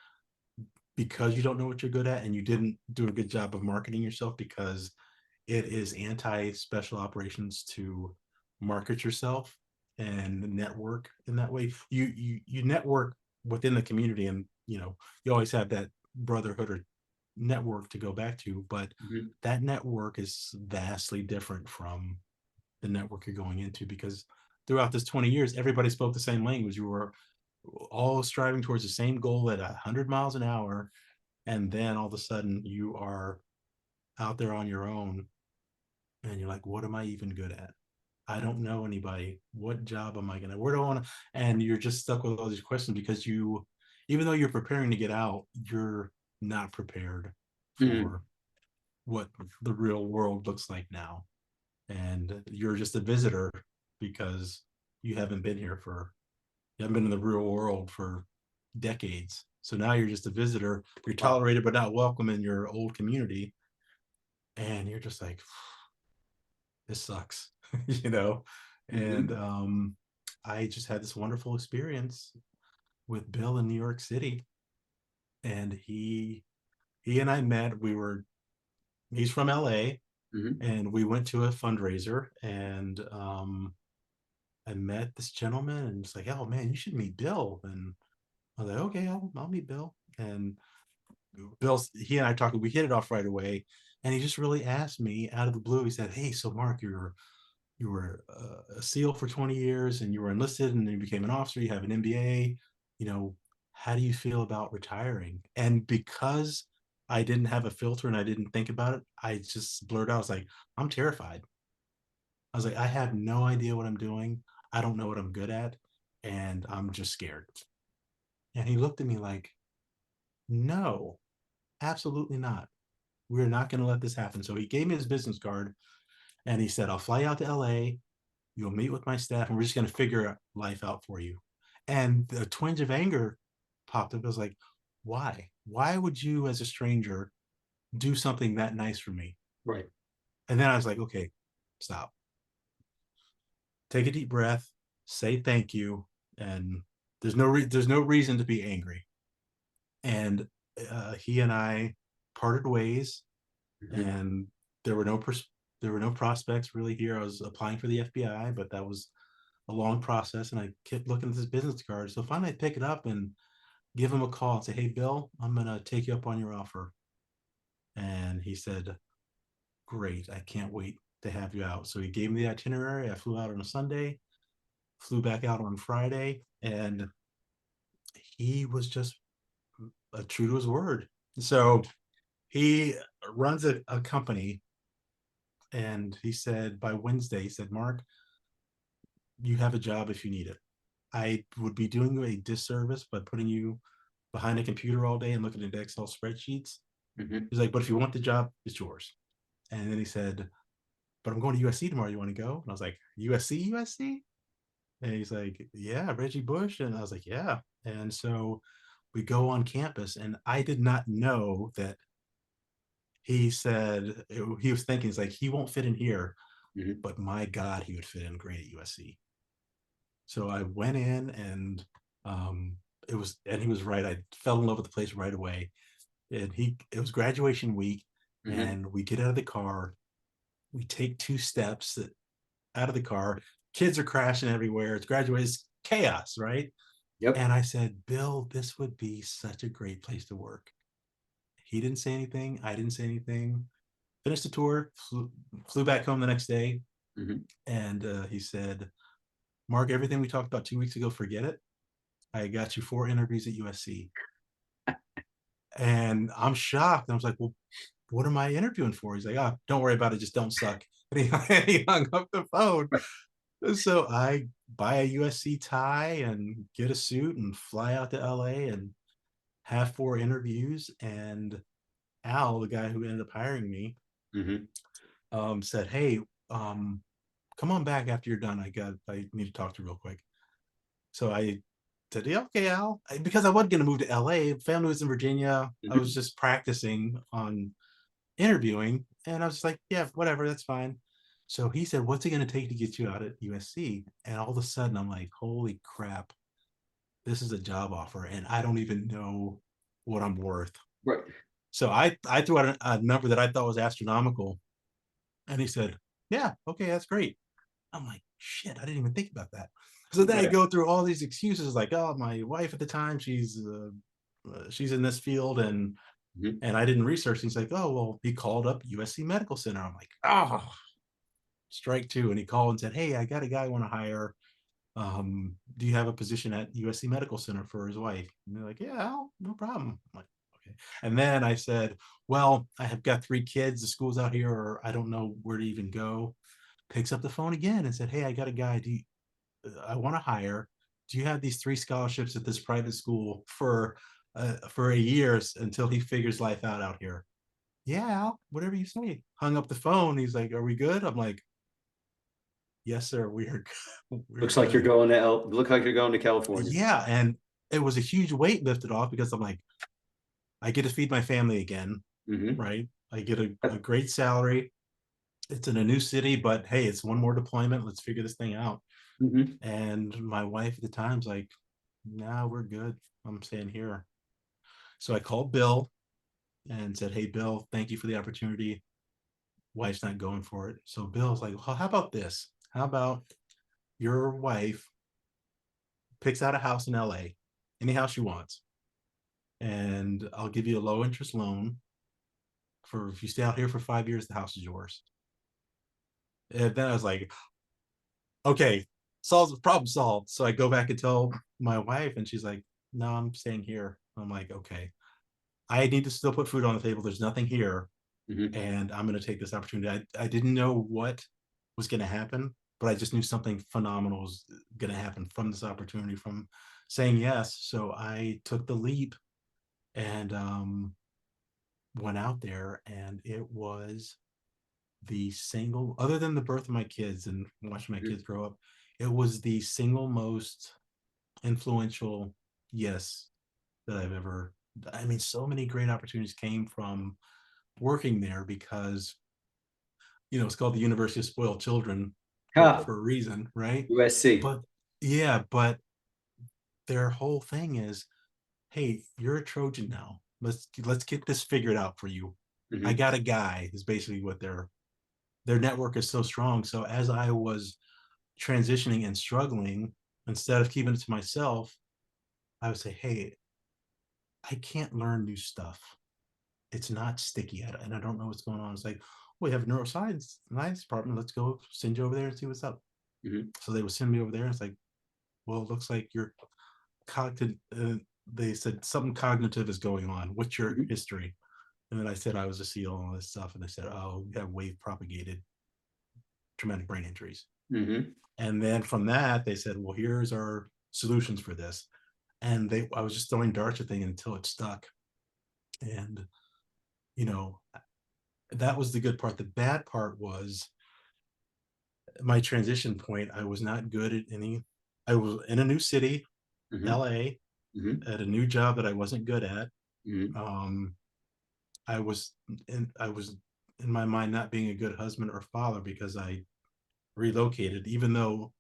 you don't know what you're good at, and you didn't do a good job of marketing yourself, because it is anti special operations to market yourself and network in that way. You network within the community, and you always have that brotherhood or network to go back to, but that network is vastly different from the network you're going into, because throughout this 20 years everybody spoke the same language. You were all striving towards the same goal at 100 miles an hour, and then all of a sudden you are out there on your own, and you're like, what am I even good at? I don't know anybody. What job am I gonna, where do I want to, and you're just stuck with all these questions, because even though you're preparing to get out, you're not prepared Mhm. for what the real world looks like now. And you're just a visitor, because you haven't been here for, you haven't been in the real world for decades. So now you're just a visitor. You're Wow. tolerated but not welcome in your old community, and you're just like, this sucks, you know. And Mhm. I just had this wonderful experience with Bill in New York City, and he and I met. He's from LA, Mhm. and we went to a fundraiser, and I met this gentleman, and it's like, oh man, you should meet Bill. And I was like, okay, I'll meet Bill. And he and I talked, we hit it off right away. And he just really asked me out of the blue, he said, hey, so Mark, you were a SEAL for 20 years, and you were enlisted, and then you became an officer, you have an MBA, how do you feel about retiring? And because I didn't have a filter and I didn't think about it, I just blurred out, I was like, I'm terrified. I was like, I have no idea what I'm doing. I don't know what I'm good at, and I'm just scared. And he looked at me like, no, absolutely not. We're not going to let this happen. So he gave me his business card, and he said, I'll fly out to LA. You'll meet with my staff, and we're just going to figure life out for you. And the twinge of anger popped up. I was like, why? Why would you, as a stranger, do something that nice for me? Right. And then I was like, okay, stop. Take a deep breath, say thank you, and there's no reason to be angry. And he and I parted ways, Mhm. and there were no there were no prospects really here. I was applying for the FBI, but that was a long process, and I kept looking at this business card. So finally, I pick it up and give him a call and say, "Hey, Bill, I'm gonna take you up on your offer." And he said, "Great, I can't wait to have you out." So he gave me the itinerary. I flew out on a Sunday, flew back out on Friday, and he was just true to his word. So he runs a company, and he said by Wednesday, he said, Mark, you have a job if you need it. I would be doing you a disservice by putting you behind a computer all day and looking at Excel spreadsheets. Mhm. He's like, but if you want the job, it's yours. And then he said, but I'm going to USC tomorrow. You want to go? And I was like, USC? And he's like, yeah, Reggie Bush. And I was like, yeah. And so we go on campus, and I did not know that he said, he was thinking, he's like, he won't fit in here, Mhm. but my God, he would fit in great at USC. So I went in, and um, and he was right. I fell in love with the place right away. And it was graduation week, Mhm. and we get out of the car, we take two steps out of the car, kids are crashing everywhere. It's graduation, it's chaos, right? Yep. And I said, Bill, this would be such a great place to work. He didn't say anything. I didn't say anything. Finished the tour, flew back home the next day. Mm-hmm. And he said, Mark, everything we talked about 2 weeks ago, forget it. I got you 4 interviews at USC. And I'm shocked. I was like, well, what am I interviewing for? He's like, oh, don't worry about it. Just don't suck. And he hung up the phone. So I buy a USC tie and get a suit and fly out to LA and have 4 interviews. And Al, the guy who ended up hiring me, Mm-hmm. said, hey, come on back after you're done. I need to talk to you real quick. So I said, yeah, okay, Al, because I wasn't going to move to LA. Family was in Virginia. I Mm-hmm. was just practicing on interviewing. And I was like, yeah, whatever, that's fine. So he said, what's it going to take to get you out at USC? And all of a sudden, I'm like, holy crap, this is a job offer. And I don't even know what I'm worth. Right. So I threw out a number that I thought was astronomical. And he said, yeah, okay, that's great. I'm like, shit, I didn't even think about that. So then I Right. go through all these excuses like, oh, my wife at the time, she's in this field, Mm-hmm. and I didn't research. He's like, oh, well, he called up USC Medical Center. I'm like, oh, strike two. And he called and said, hey, I got a guy I want to hire. Do you have a position at USC Medical Center for his wife? And they're like, yeah, no problem. I'm like, okay. And then I said, well, I have got 3 kids. The school's out here, or I don't know where to even go. Picks up the phone again and said, hey, I got a guy I want to hire. Do you have these 3 scholarships at this private school for a year until he figures life out here? Yeah, Al, whatever you say. Hung up the phone. He's like, are we good? I'm like, yes, sir. We're we're Looks like you're good. going to look like you're going to California. Yeah. And it was a huge weight lifted off because I'm like, I get to feed my family again, Mm-hmm. right? I get a great salary. It's in a new city, but hey, it's one more deployment. Let's figure this thing out. Mm-hmm. And my wife at the time's like, nah, we're good. I'm staying here. So I called Bill and said, hey, Bill, thank you for the opportunity. Wife's not going for it. So Bill's like, well, how about this? How about your wife picks out a house in LA, any house she wants, and I'll give you a low interest loan for if you stay out here for 5 years, the house is yours. And then I was like, okay, solves problem solved. So I go back and tell my wife, and she's like, no, I'm staying here. I'm like, okay, I need to still put food on the table. There's nothing here, Mm-hmm. and I'm going to take this opportunity. I didn't know what was going to happen, but I just knew something phenomenal was going to happen from this opportunity, from saying yes. So I took the leap and went out there, and it was the single, other than the birth of my kids and watching my kids grow up, it was the single most influential yes that I've ever. I mean, so many great opportunities came from working there because it's called the University of Spoiled Children Ah, for a reason, right? USC. But yeah, but their whole thing is, hey, you're a Trojan now. Let's get this figured out for you. I Mm-hmm. got a guy is basically what their network is so strong. So as I was transitioning and struggling, instead of keeping it to myself, I would say, hey, I can't learn new stuff. It's not sticky and I don't know what's going on. It's like, we have a neuroscience department. Let's go send you over there and see what's up. Mm-hmm. So they would send me over there. It's like, well, it looks like you're cognitive. They said something cognitive is going on. What's your Mm-hmm. history? And then I said I was a SEAL and all this stuff. And they said, oh, you have wave propagated traumatic brain injuries. Mm-hmm. And then from that, they said, well, here's our solutions for this. And I was just throwing darts at things until it stuck. And, you know, that was the good part. The bad part was my transition point. I was not good at I was in a new city, Mm-hmm. LA, Mm-hmm. at a new job that I wasn't good at. Mm-hmm. Um, I was in my mind not being a good husband or father because I relocated, even though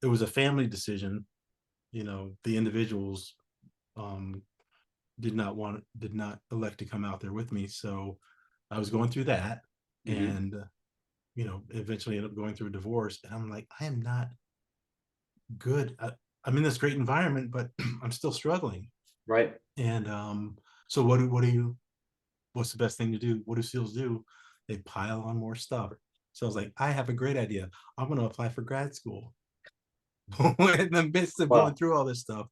it was a family decision. The individuals um, did not elect to come out there with me. So I was going through that, Mm-hmm. and eventually ended up going through a divorce. And I'm like, I am not good. I'm in this great environment, but I'm still struggling. Right. And so what's the best thing to do? What do SEALs do? They pile on more stuff. So I was like, I have a great idea. I'm going to apply for grad school. In the midst of going Wow. through all this stuff.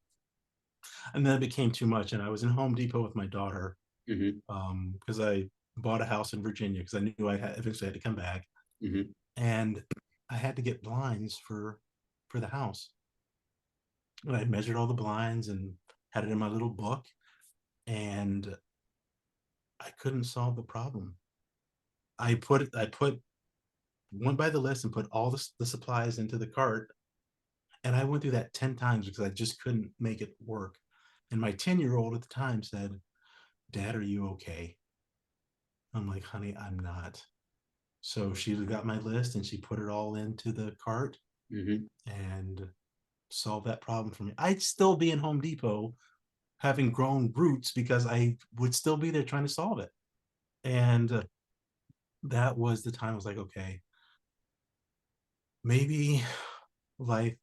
And then it became too much. And I was in Home Depot with my daughter Hmm. because I bought a house in Virginia because I knew eventually had to come back. Hmm. And I had to get blinds for the house. And I measured all the blinds and had it in my little book. And I couldn't solve the problem. I went by the list and put all the supplies into the cart. And I went through that 10 times because I just couldn't make it work. And my 10-year-old at the time said, Dad, are you okay? I'm like, honey, I'm not. So she got my list and she put it all into the cart Hmm. and solved that problem for me. I'd still be in Home Depot having grown roots because I would still be there trying to solve it. And that was the time I was like, okay, maybe life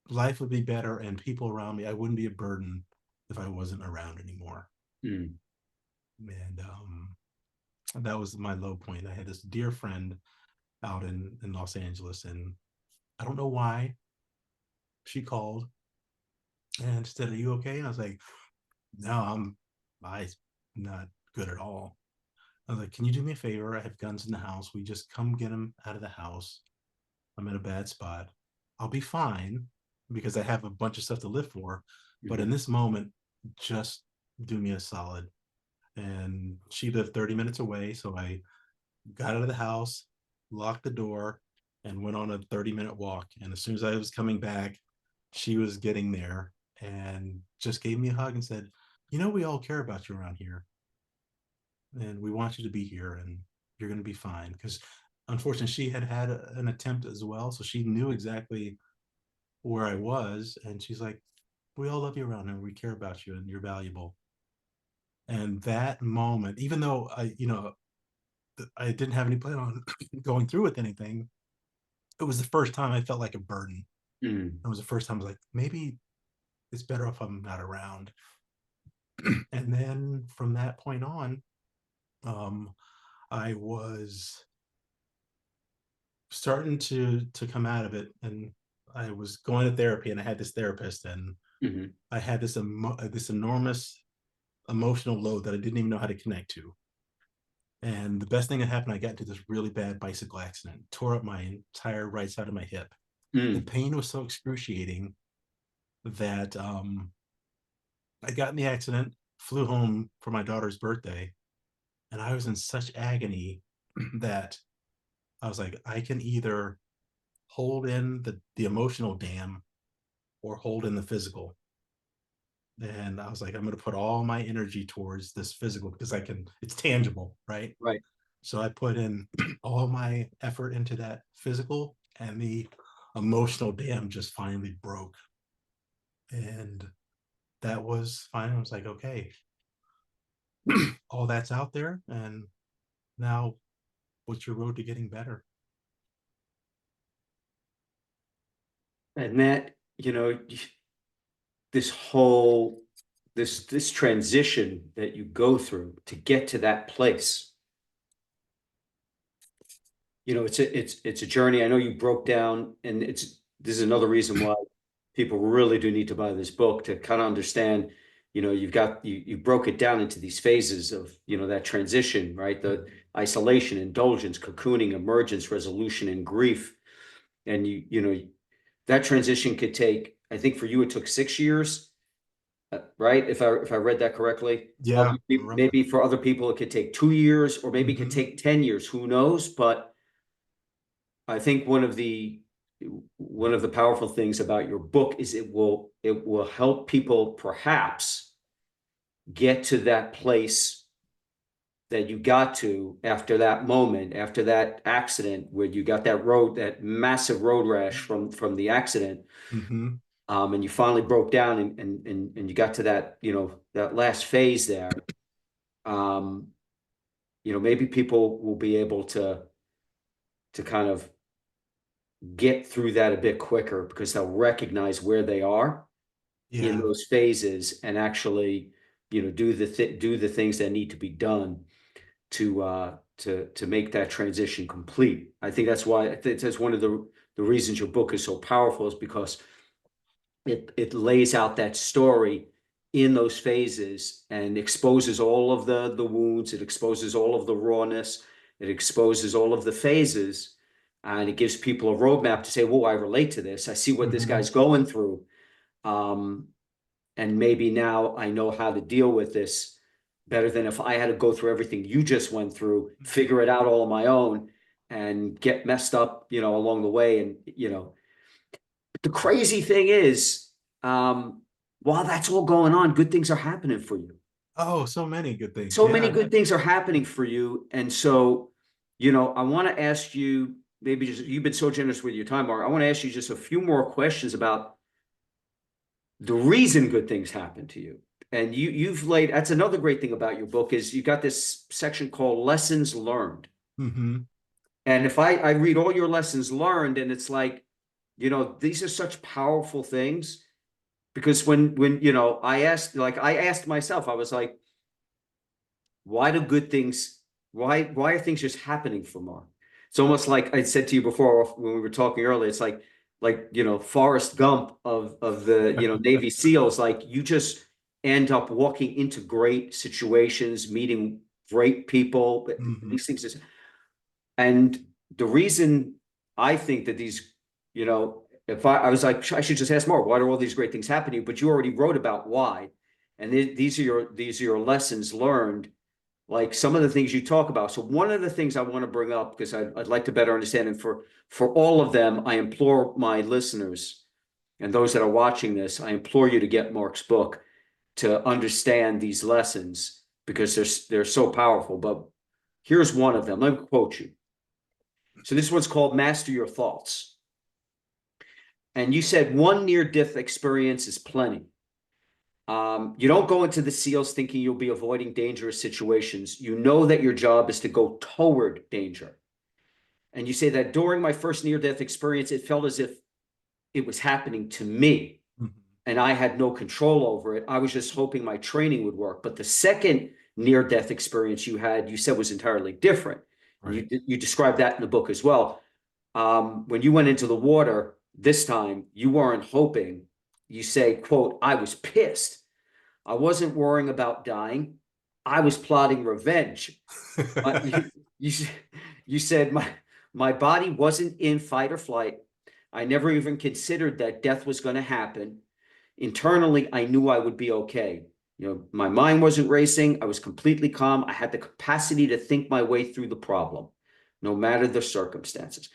life would be better and people around me, I wouldn't be a burden if I wasn't around anymore. Mm. And that was my low point. I had this dear friend out in Los Angeles, and I don't know why she called and said, "Are you okay?" And I was like, "No, I'm not good at all." I was like, "Can you do me a favor? I have guns in the house. We just come get them out of the house. I'm in a bad spot. I'll be fine because I have a bunch of stuff to live for. But in Hmm. this moment, just do me a solid." And she lived 30 minutes away. So I got out of the house, locked the door, and went on a 30-minute walk. And as soon as I was coming back, she was getting there and just gave me a hug and said, we all care about you around here and we want you to be here and you're going to be fine. Because unfortunately, she had had an attempt as well. So she knew exactly where I was. And she's like, we all love you around here. We care about you and you're valuable. And that moment, even though I didn't have any plan on going through with anything, it was the first time I felt like a burden. Mm. It was the first time I was like, maybe it's better if I'm not around. And then from that point on, um, I was starting to come out of it, and I was going to therapy, and I had this therapist, and Hmm. I had this enormous emotional load that I didn't even know how to connect to. And the best thing that happened, I got into this really bad bicycle accident, tore up my entire right side of my hip. The Mm. pain was so excruciating that I got in the accident, flew home for my daughter's birthday, and I was in such agony that I was like, I can either hold in the emotional dam or hold in the physical. And I was like, I'm going to put all my energy towards this physical because it's tangible, right? Right. So I put in all my effort into that physical, and the emotional dam just finally broke. And that was fine. I was like, okay, all that's out there. And now what's your road to getting better? And that, this whole this transition that you go through to get to that place, it's a journey. I know you broke down, and this is another reason why people really do need to buy this book to kind of understand. You broke it down into these phases of that transition, right? The isolation, indulgence, cocooning, emergence, resolution, and grief. And that transition could take, I think for you it took 6 years, right? If I read that correctly. Yeah, roughly. Maybe for other people it could take 2 years, or maybe it could Mm-hmm. take 10 years, who knows? But I think one of the powerful things about your book is it will help people perhaps get to that place that you got to after that moment, after that accident where you got that massive road rash from the accident. Mm-hmm. And you finally broke down, and you got to that last phase there. um, Maybe people will be able to to kind of get through that a bit quicker because they'll recognize where they are in Yeah. those phases and actually, do the things that need to be done to make that transition complete. I think that's why that's one of the reasons your book is so powerful, is because it lays out that story in those phases and exposes all of the wounds. It exposes all of the rawness. It exposes all of the phases, and it gives people a roadmap to say, "Whoa, I relate to this. I see what this Mhm. guy's going through, um, and maybe now I know how to deal with this better than if I had to go through everything you just went through, figure it out all on my own, and get messed up, along the way." And the crazy thing is, um, while that's all going on, good things are happening for you. Oh, so many good things. So many Yeah. good things are happening for you. And so, I want to ask you, maybe just, you've been so generous with your time, Mark. I want to ask you just a few more questions about the reason good things happen to you. And you've laid, that's another great thing about your book, is you got this section called Lessons Learned. Hmm. And if I read all your lessons learned, and it's like, these are such powerful things. Because when I asked myself, I was like, why do good things, why are things just happening for Mark? It's almost like I said to you before when we were talking earlier. It's like Forrest Gump of the Navy SEALs. Like, you just end up walking into great situations, meeting great people. Hmm. These things just, and the reason I think that these, if I was like, I should just ask Mark, why do all these great things happen to you? But you already wrote about why. And these are your lessons learned, like some of the things you talk about. So one of the things I want to bring up, because I'd like to better understand, and for all of them, I implore my listeners and those that are watching this, I implore you to get Mark's book to understand these lessons, because they're so powerful. But here's one of them. Let me quote you. So this one's called Master Your Thoughts. And you said one near-death experience is plenty. You don't go into the SEALs thinking you'll be avoiding dangerous situations. You know that your job is to go toward danger. And you say that during my first near-death experience, it felt as if it was happening to me Hmm. and I had no control over it. I was just hoping my training would work. But the second near-death experience you had, you said, was entirely different. And Right. you described that in the book as well. When you went into the water this time, you weren't hoping. You say, quote, "I was pissed. I wasn't worrying about dying. I was plotting revenge." But you, you said my body wasn't in fight or flight. I never even considered that death was going to happen. Internally, I knew I would be okay. My mind wasn't racing. I was completely calm. I had the capacity to think my way through the problem, no matter the circumstances.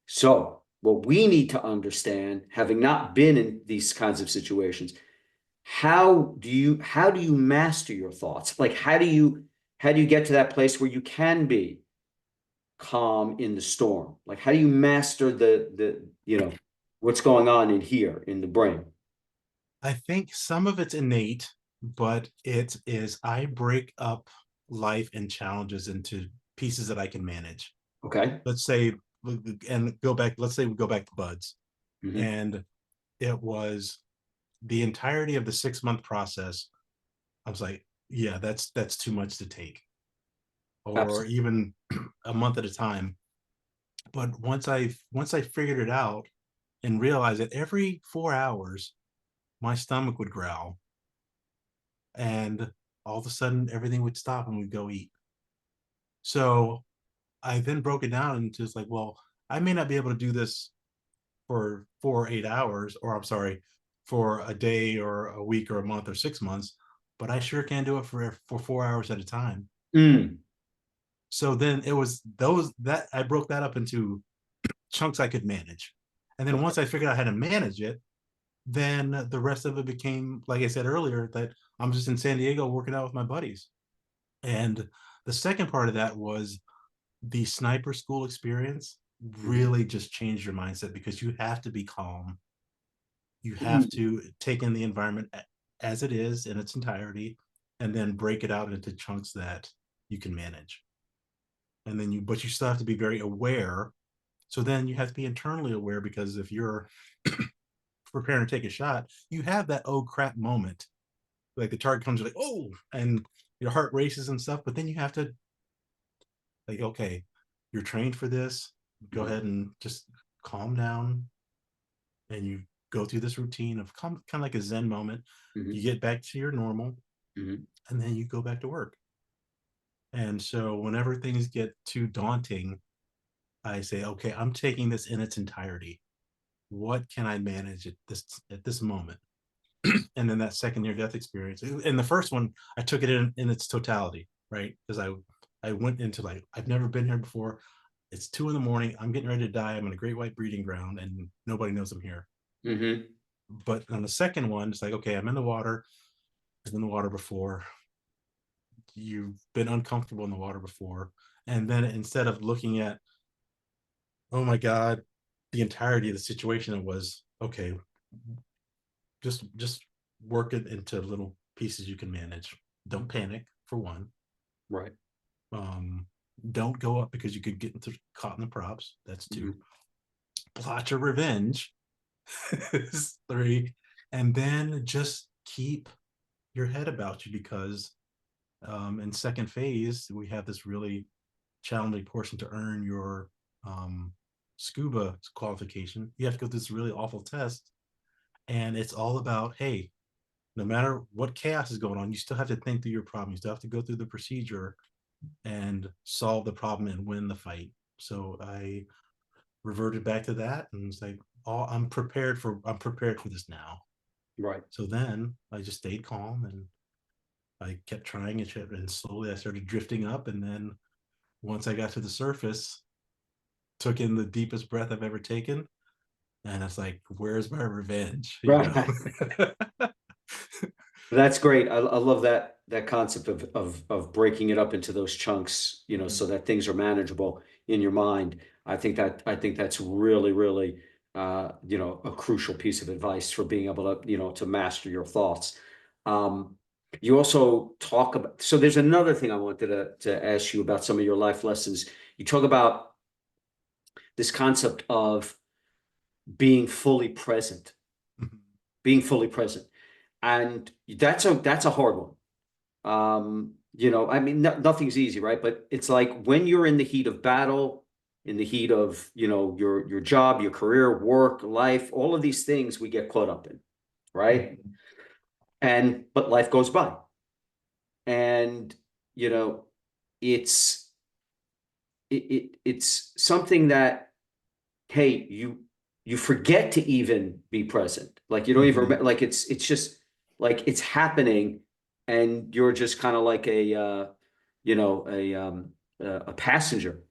So, what we need to understand, having not been in these kinds of situations, how do you master your thoughts? Like, how do you get to that place where you can be calm in the storm? Like, how do you master the what's going on in here in the brain? I think some of it's innate, but it is I break up life and challenges into pieces that I can manage. Okay. Let's say, and go back, let's say we go back to Buds. Hmm. And it was the entirety of the 6 month process. I was like, yeah, that's too much to take, or Absolutely. even a month at a time. But once I figured it out and realized that every 4 hours my stomach would growl, and all of a sudden everything would stop and we'd go eat. So I then broke it down into just like, well, I may not be able to do this for 4 or 8 hours, or I'm sorry, for a day or a week or a month or 6 months, but I sure can do it for 4 hours at a time. Mm. So then it was those that I broke that up into chunks I could manage. And then Okay. once I figured out how to manage it, then the rest of it became, like I said earlier, that I'm just in San Diego working out with my buddies. And the second part of that was the sniper school experience Mhm. really just changed your mindset, because you have to be calm. You have Mm. to take in the environment as it is in its entirety, and then break it out into chunks that you can manage. And then but you still have to be very aware So then you have to be internally aware, because if you're preparing to take a shot, you have that oh crap moment. Like the target comes, like, oh, and your heart races and stuff. But then you have to, like, okay, you're trained for this. Go Mhm. ahead and just calm down, and you go through this routine of kind of like a Zen moment. You Mhm. get back to your normal, Mhm. and then you go back to work. And so whenever things get too daunting, I say, okay, I'm taking this in its entirety. What can I manage at this moment? And then that second near death experience. In the first one, I took it in its totality, right? Because I went into like, I've never been here before. It's 2 a.m. I'm getting ready to die. I'm in a great white breeding ground, and nobody knows I'm here. Mhm. But on the second one, it's like, okay, I'm in the water. I've been in the water before. You've been uncomfortable in the water before. And then instead of looking at, oh my God, the entirety of the situation, it was, okay, just work it into little pieces you can manage. Don't panic, for one. Right. Um, don't go up because you could get caught in the props. That's two. Mhm. Plot your revenge. Is three. And then just keep your head about you, because in second phase, we have this really challenging portion to earn your scuba qualification. You have to go through this really awful test. And it's all about, hey, no matter what chaos is going on, you still have to think through your problem. You still have to go through the procedure and solve the problem and win the fight. So I reverted back to that, and it's like, oh, I'm prepared for this now. Right. So then I just stayed calm, and I kept trying and slowly I started drifting up. And then once I got to the surface, took in the deepest breath I've ever taken, and it's like, where's my revenge? Right. That's great. I love that concept of breaking it up into those chunks, so that things are manageable in your mind. I think that's really, really, a crucial piece of advice for being able to, to master your thoughts. Um, you also talk about, so there's another thing I wanted to ask you about some of your life lessons. You talk about this concept of being fully present, being fully present. And that's a hard one. I mean, nothing's easy, right? But it's like when you're in the heat of battle, in the heat of, your job, your career, work, life, all of these things we get caught up in, right? And but life goes by. And, you know, it's it's something that, hey, you forget to even be present. Like you don't even like it's just like it's happening, and you're just kind of like you know a um a passenger,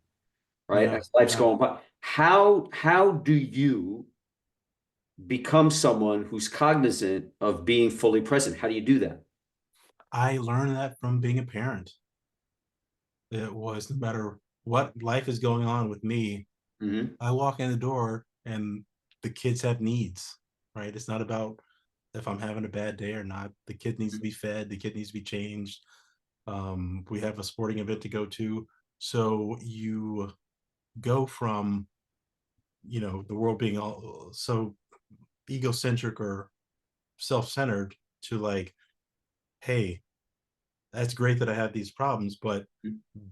right? Yeah, As life's yeah. going by. How do you become someone who's cognizant of being fully present? How do you do that? I learned that from being a parent. It was, no matter what life is going on with me, Hmm. I walk in the door and the kids have needs, right? It's not about if I'm having a bad day or not. The kid needs to be fed, the kid needs to be changed. We have a sporting event to go to. So you go from, the world being all so egocentric or self-centered to like, hey, that's great that I have these problems, but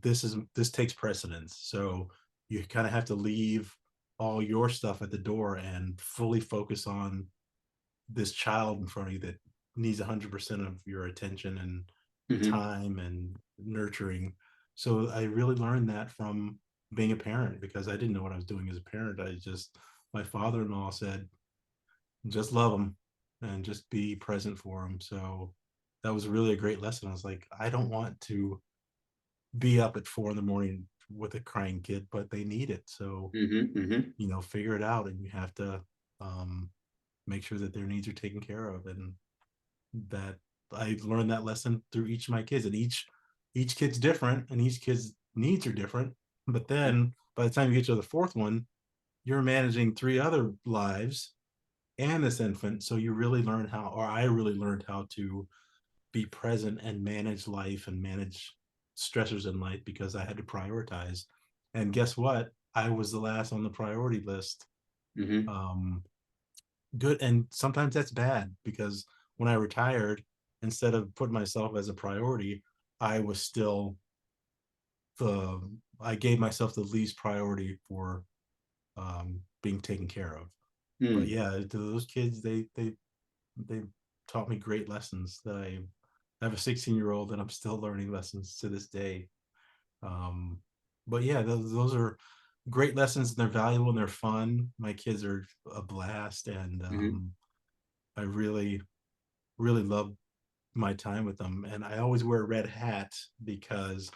this takes precedence. So you kind of have to leave all your stuff at the door and fully focus on this child in front of you that needs 100% of your attention and Hmm. time and nurturing. So I really learned that from being a parent, because I didn't know what I was doing as a parent. My father-in-law said, just love them and just be present for them. So that was really a great lesson. I was like, I don't want to be up at 4 in the morning with a crying kid, but they need it. So, Hmm. Hmm. figure it out, and you have to um, make sure that their needs are taken care of. And that I learned that lesson through each of my kids, and each kid's different, and each kid's needs are different. But then by the time you get to the fourth one, you're managing three other lives and this infant. So you really learn how, or I really learned how to be present and manage life and manage stressors in life, because I had to prioritize. And guess what? I was the last on the priority list. Hmm. Um, Good, and sometimes that's bad because when I retired, instead of putting myself as a priority, I was still the I gave myself the least priority for being taken care of. But Mm. yeah, those kids, they taught me great lessons that I have a 16-year-old and I'm still learning lessons to this day. Um, but yeah, those are great lessons and they're valuable and they're fun. My kids are a blast, and Hmm. I really love my time with them. And I always wear a red hat because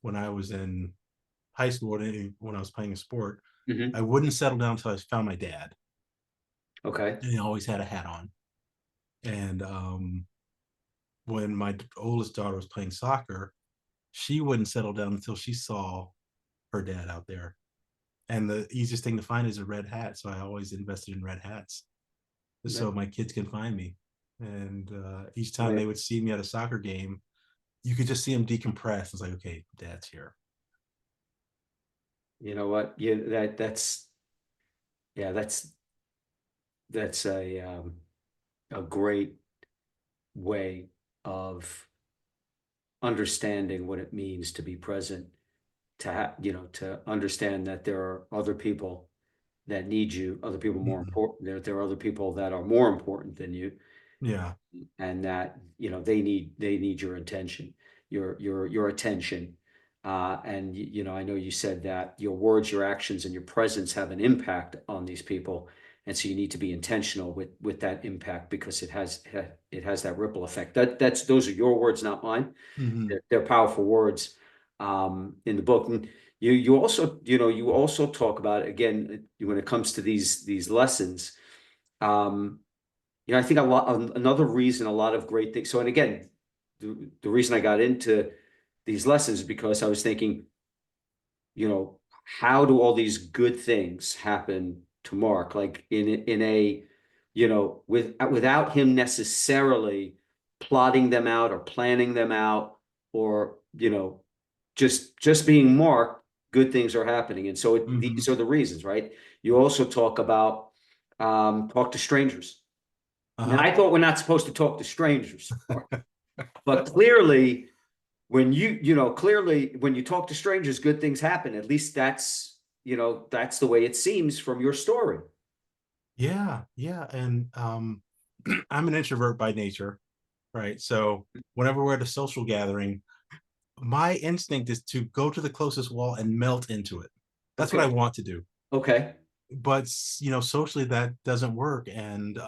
when I was in high school, when I was playing a sport, Hmm. I wouldn't settle down until I found my dad, Okay. and he always had a hat on. And when my oldest daughter was playing soccer, she wouldn't settle down until she saw her dad out there. And the easiest thing to find is a red hat, so I always invested in red hats so That- my kids can find me. And each time they Right. would see me at a soccer game, you could just see them decompress. It's like, okay, dad's here. You know what? Yeah, yeah, that's a great way of understanding what it means to be present, to have, to understand that there are other people that need you, other people more Mhm. important. There are other people that are more important than you, Yeah. and that they need your attention, your attention. And I know you said that your words, your actions, and your presence have an impact on these people, and so you need to be intentional with that impact because it has that ripple effect. Those are your words, not mine. Hmm. They're powerful words in the book. And you also talk about, again, when it comes to these lessons. Um, I think another reason a lot of great things. So, and again, the reason I got into these lessons is because I was thinking, you know, how do all these good things happen to Mark? Like in a, without him necessarily plotting them out or planning them out, or just being Mark, good things are happening. And so Hmm. these are the reasons, right? You also talk about talk to strangers. Now, Uh-huh. I thought we're not supposed to talk to strangers, but clearly, clearly when you talk to strangers, good things happen. At least that's the way it seems from your story. Yeah, yeah. And I'm an introvert by nature, right? So whenever we're at a social gathering, my instinct is to go to the closest wall and melt into it. That's what I Okay. want to do. Okay. But socially that doesn't work. And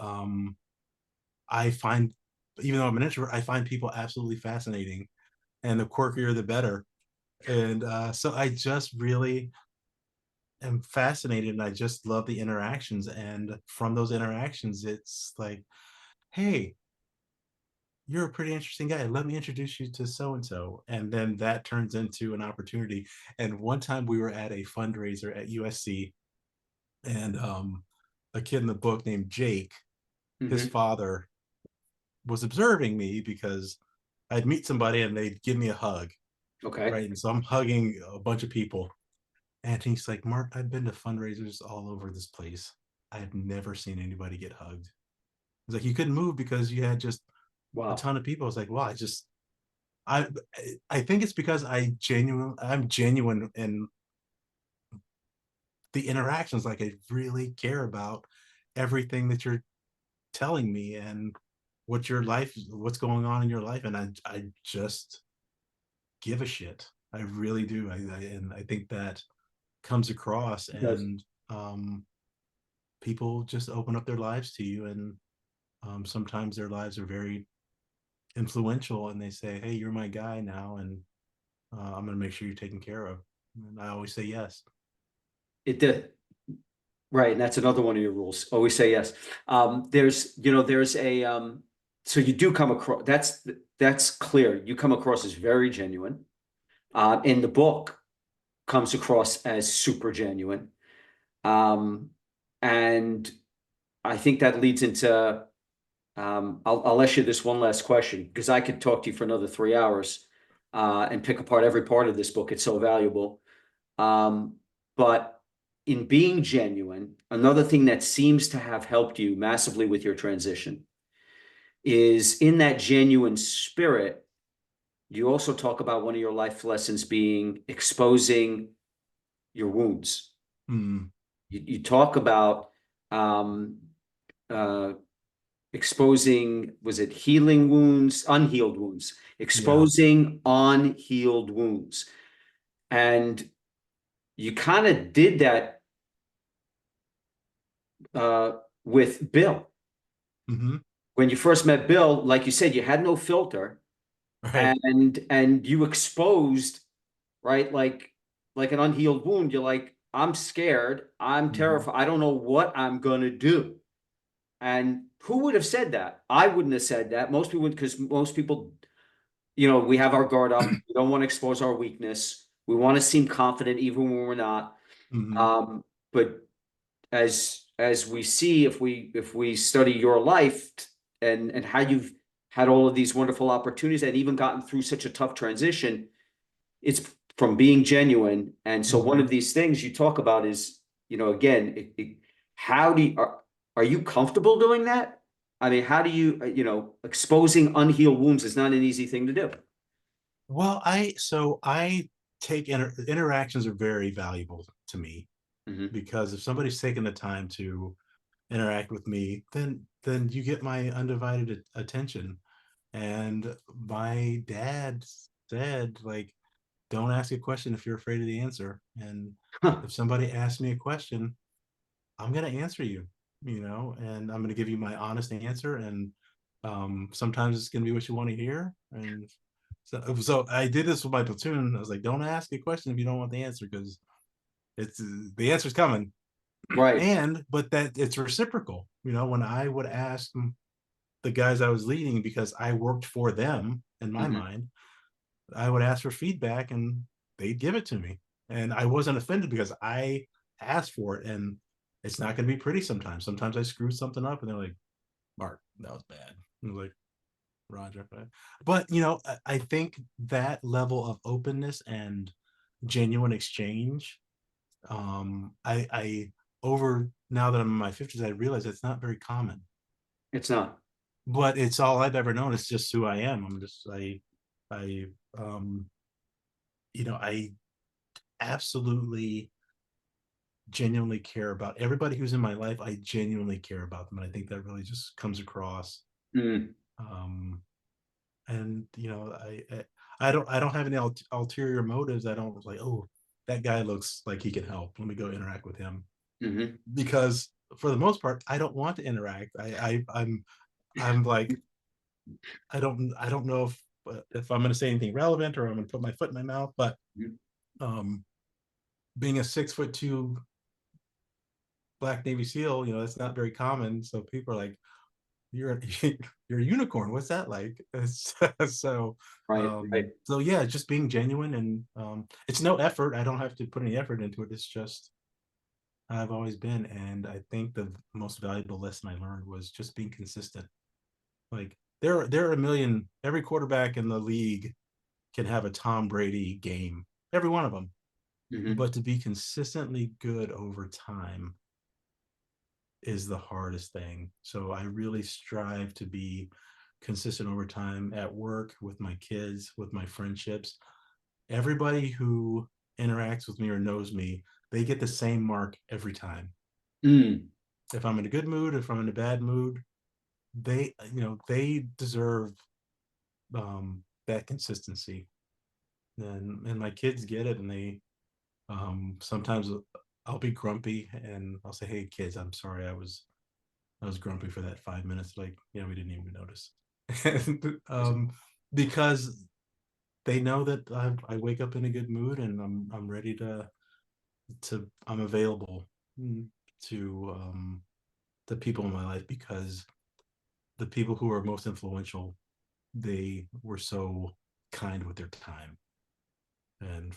I find, even though I'm an introvert, I find people absolutely fascinating. And the quirkier the better. And so I just really am fascinated, and I just love the interactions. And from those interactions, it's like, hey, you're a pretty interesting guy. Let me introduce you to so and so. And then that turns into an opportunity. And one time we were at a fundraiser at USC, and a kid in the book named Jake, his Hmm. father, was observing me because I'd meet somebody and they'd give me a hug, Okay. right? And so I'm hugging a bunch of people. And he's like, Mark, I've been to fundraisers all over this place. I have never seen anybody get hugged. He's like, you couldn't move because you had just a Wow. ton of people. I was like, wow, I I think it's because I'm genuine in the interactions. Like I really care about everything that you're telling me and what's going on in your life. And I just give a shit. I really do. And I think that comes across. It does. And people just open up their lives to you. And sometimes their lives are very influential, and they say, hey, you're my guy now, and I'm going to make sure you're taken care of. And I always say yes. It did. Right. And that's another one of your rules. Always say yes. There's so you do come across, that's clear. You come across as very genuine. In the book comes across as super genuine. Um, and I think that leads into, I'll ask you this one last question because I could talk to you for another 3 hours, and pick apart every part of this book. It's so valuable. Um, but in being genuine, another thing that seems to have helped you massively with your transition is in that genuine spirit. You also talk about one of your life lessons being exposing your wounds. Mm, You talk about um, uh, exposing, was it healing wounds, unhealed wounds, yeah. exposing unhealed wounds. And you kind of did that uh, with Bill. Hmm. When you first met Bill, like you said, you had no filter, Right. and you exposed, right, like an unhealed wound. You're like, I'm scared, I'm Hmm. terrified, I don't know what I'm gonna do. And who would have said that? I wouldn't have said that. Most people would, because most people, we have our guard up. We don't want to expose our weakness. We want to seem confident even when we're not. Hmm. But as we see, if we study your life and how you've had all of these wonderful opportunities and even gotten through such a tough transition, it's from being genuine. And so one Hmm. of these things you talk about is, again, how do you, are you comfortable doing that? I mean, how do you, exposing unhealed wounds is not an easy thing to do. Well, I take interactions are very valuable to me, Hmm. because if somebody's taking the time to interact with me, then you get my undivided attention. And my dad said, like, don't ask a question if you're afraid of the answer. And Huh. if somebody asks me a question, I'm going to answer you, and I'm going to give you my honest answer. And sometimes it's going to be what you want to hear. And so I did this with my platoon. I was like, don't ask a question if you don't want the answer, because it's the answer's coming. Right. But that it's reciprocal. When I would ask the guys I was leading, because I worked for them in my Hmm. mind, I would ask for feedback and they'd give it to me. And I wasn't offended because I asked for it. And it's not going to be pretty sometimes. Sometimes I screw something up and they're like, Mark, that was bad. I was like, Roger. But, I think that level of openness and genuine exchange, I over now that I'm in my 50s, I realize it's not very common, It's not. but it's all I've ever known. It's just who I am. I, um, I absolutely genuinely care about everybody who's in my life. I genuinely care about them. And I think that really just comes across. Mm. Um, and I don't have any ulterior motives. I don't like, oh, that guy looks like he can help, let me go interact with him, Hmm. because for the most part I don't want to interact. I'm like, I don't know if I'm going to say anything relevant, or I'm going to put my foot in my mouth. But um being a 6'2" black Navy SEAL, that's not very common. So people are like, you're you're a unicorn. What's that like? so Right. Right. so yeah, just being genuine. And it's no effort. I don't have to put any effort into it. It's just I've always been. And I think the most valuable lesson I learned was just being consistent. Like, there are a million, every quarterback in the league can have a Tom Brady game, every one of them. Hmm. But to be consistently good over time is the hardest thing. So I really strive to be consistent over time, at work, with my kids, with my friendships. Everybody who interacts with me or knows me, they get the same mark every time. Mm. If I'm in a good mood, if I'm in a bad mood, they deserve that consistency. And my kids get it. And they sometimes I'll be grumpy and I'll say, hey kids, I'm sorry, I was grumpy for that 5 minutes. Like, yeah, we didn't even notice. And, because they know that I wake up in a good mood, and I'm ready to I'm available to the people in my life, because the people who are most influential, they were so kind with their time. And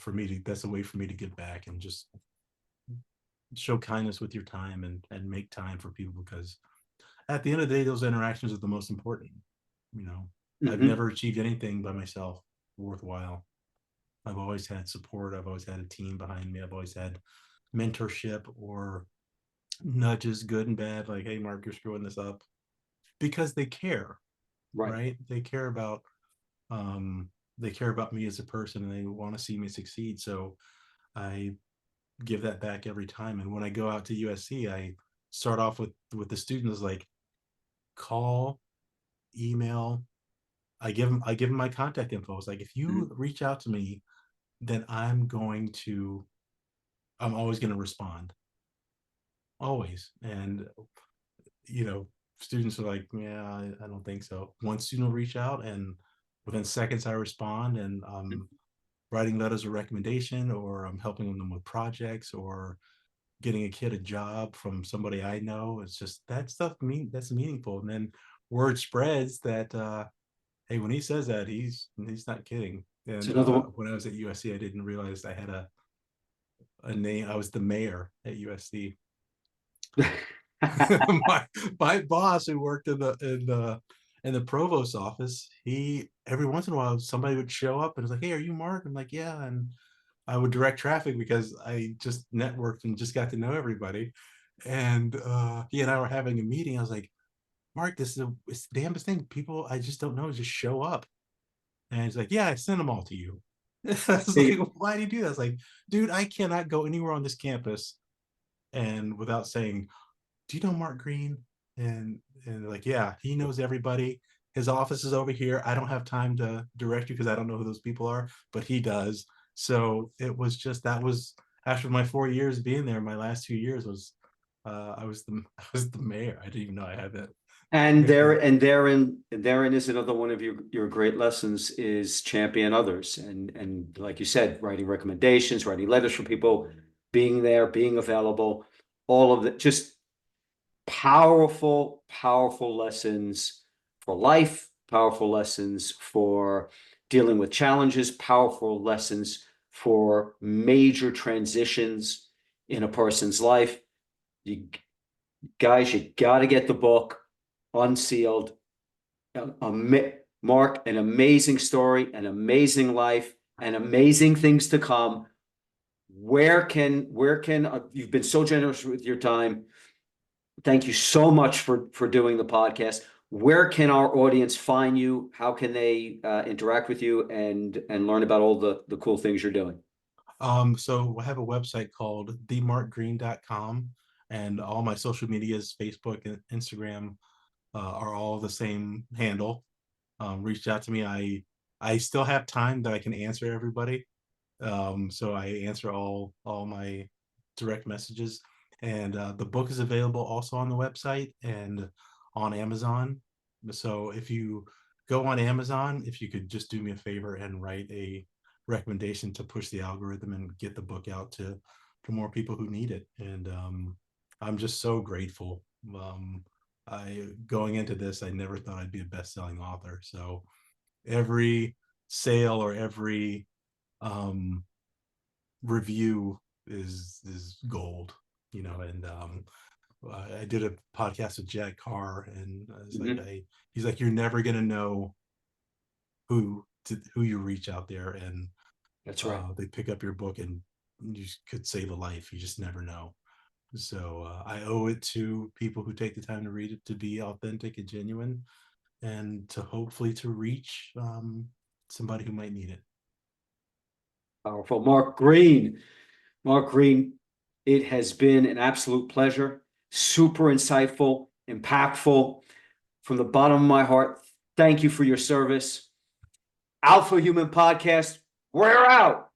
that's a way for me to give back and just show kindness with your time, and make time for people, because at the end of the day, those interactions are the most important. You know, I've Hmm. never achieved anything by myself worthwhile. I've always had support. I've always had a team behind me. I've always had mentorship or nudges, good and bad, like, hey, Mark, you're screwing this up, because they care, Right. right? Um, they care about me as a person, and they want to see me succeed. So I give that back every time. And when I go out to USC, I start off with the students, like, call, email. I give them my contact info. It's like, if Mhm. you reach out to me, then I'm always going to respond, always. And you know, students are like, yeah, I don't think so. One student will reach out, and within seconds I respond, and writing letters of recommendation, or I'm helping them with projects, or getting a kid a job from somebody I know. It's just that stuff that's meaningful. And then word spreads that hey, when he says that, he's not kidding. It's And another one. when I was at USC, I didn't realize I had a name. I was the mayor at USC. My boss, who worked in the provost's office, he, every once in a while, somebody would show up and was like, hey, are you Mark? I'm like, yeah. And I would direct traffic because I just networked and just got to know everybody. And he and I were having a meeting. I was like, Mark, it's the damnest thing. People I just don't know just show up. And he's like, yeah, I sent them all to you. I was like, why do you do that? I was like, dude, I cannot go anywhere on this campus and without saying, do you know Mark Greene? And they're like, yeah, he knows everybody. His office is over here. I don't have time to direct you because I don't know who those people are, but he does. So it was just, that was after my 4 years being there. My last 2 years was I was the mayor. I didn't even know I had that And there nickname. and therein is another one of your great lessons is champion others. And like you said, writing recommendations, writing letters for people, being there, being available, all of that, just powerful, powerful lessons for life, powerful lessons for dealing with challenges, powerful lessons for major transitions in a person's life. You guys, you got to get the book UnSEALed. Mark, an amazing story, an amazing life, and amazing things to come. Where can you've been so generous with your time? Thank you so much for doing the podcast. Where can our audience find you? How can they interact with you and learn about all the cool things you're doing? So I have a website called themarkgreene.com, and all my social medias, Facebook and Instagram, are all the same handle. Reach out to me. I still have time that I can answer everybody. So I answer all my direct messages. And the book is available also on the website and on Amazon. So if you go on Amazon, if you could just do me a favor and write a recommendation to push the algorithm and get the book out to more people who need it. And I'm just so grateful. I Going into this, I never thought I'd be a best-selling author. So every sale or every um review is gold, and I did a podcast with Jack Carr, and it's like, Mhm. he's like, you're never gonna know who you reach out there, and That's right. they pick up your book, and you could save a life. You just never know. So I owe it to people who take the time to read it to be authentic and genuine, and to hopefully to reach somebody who might need it. Powerful. Mark Greene. Mark Greene, it has been an absolute pleasure. Super insightful, impactful. From the bottom of my heart, thank you for your service. Alpha Human Podcast, we're out.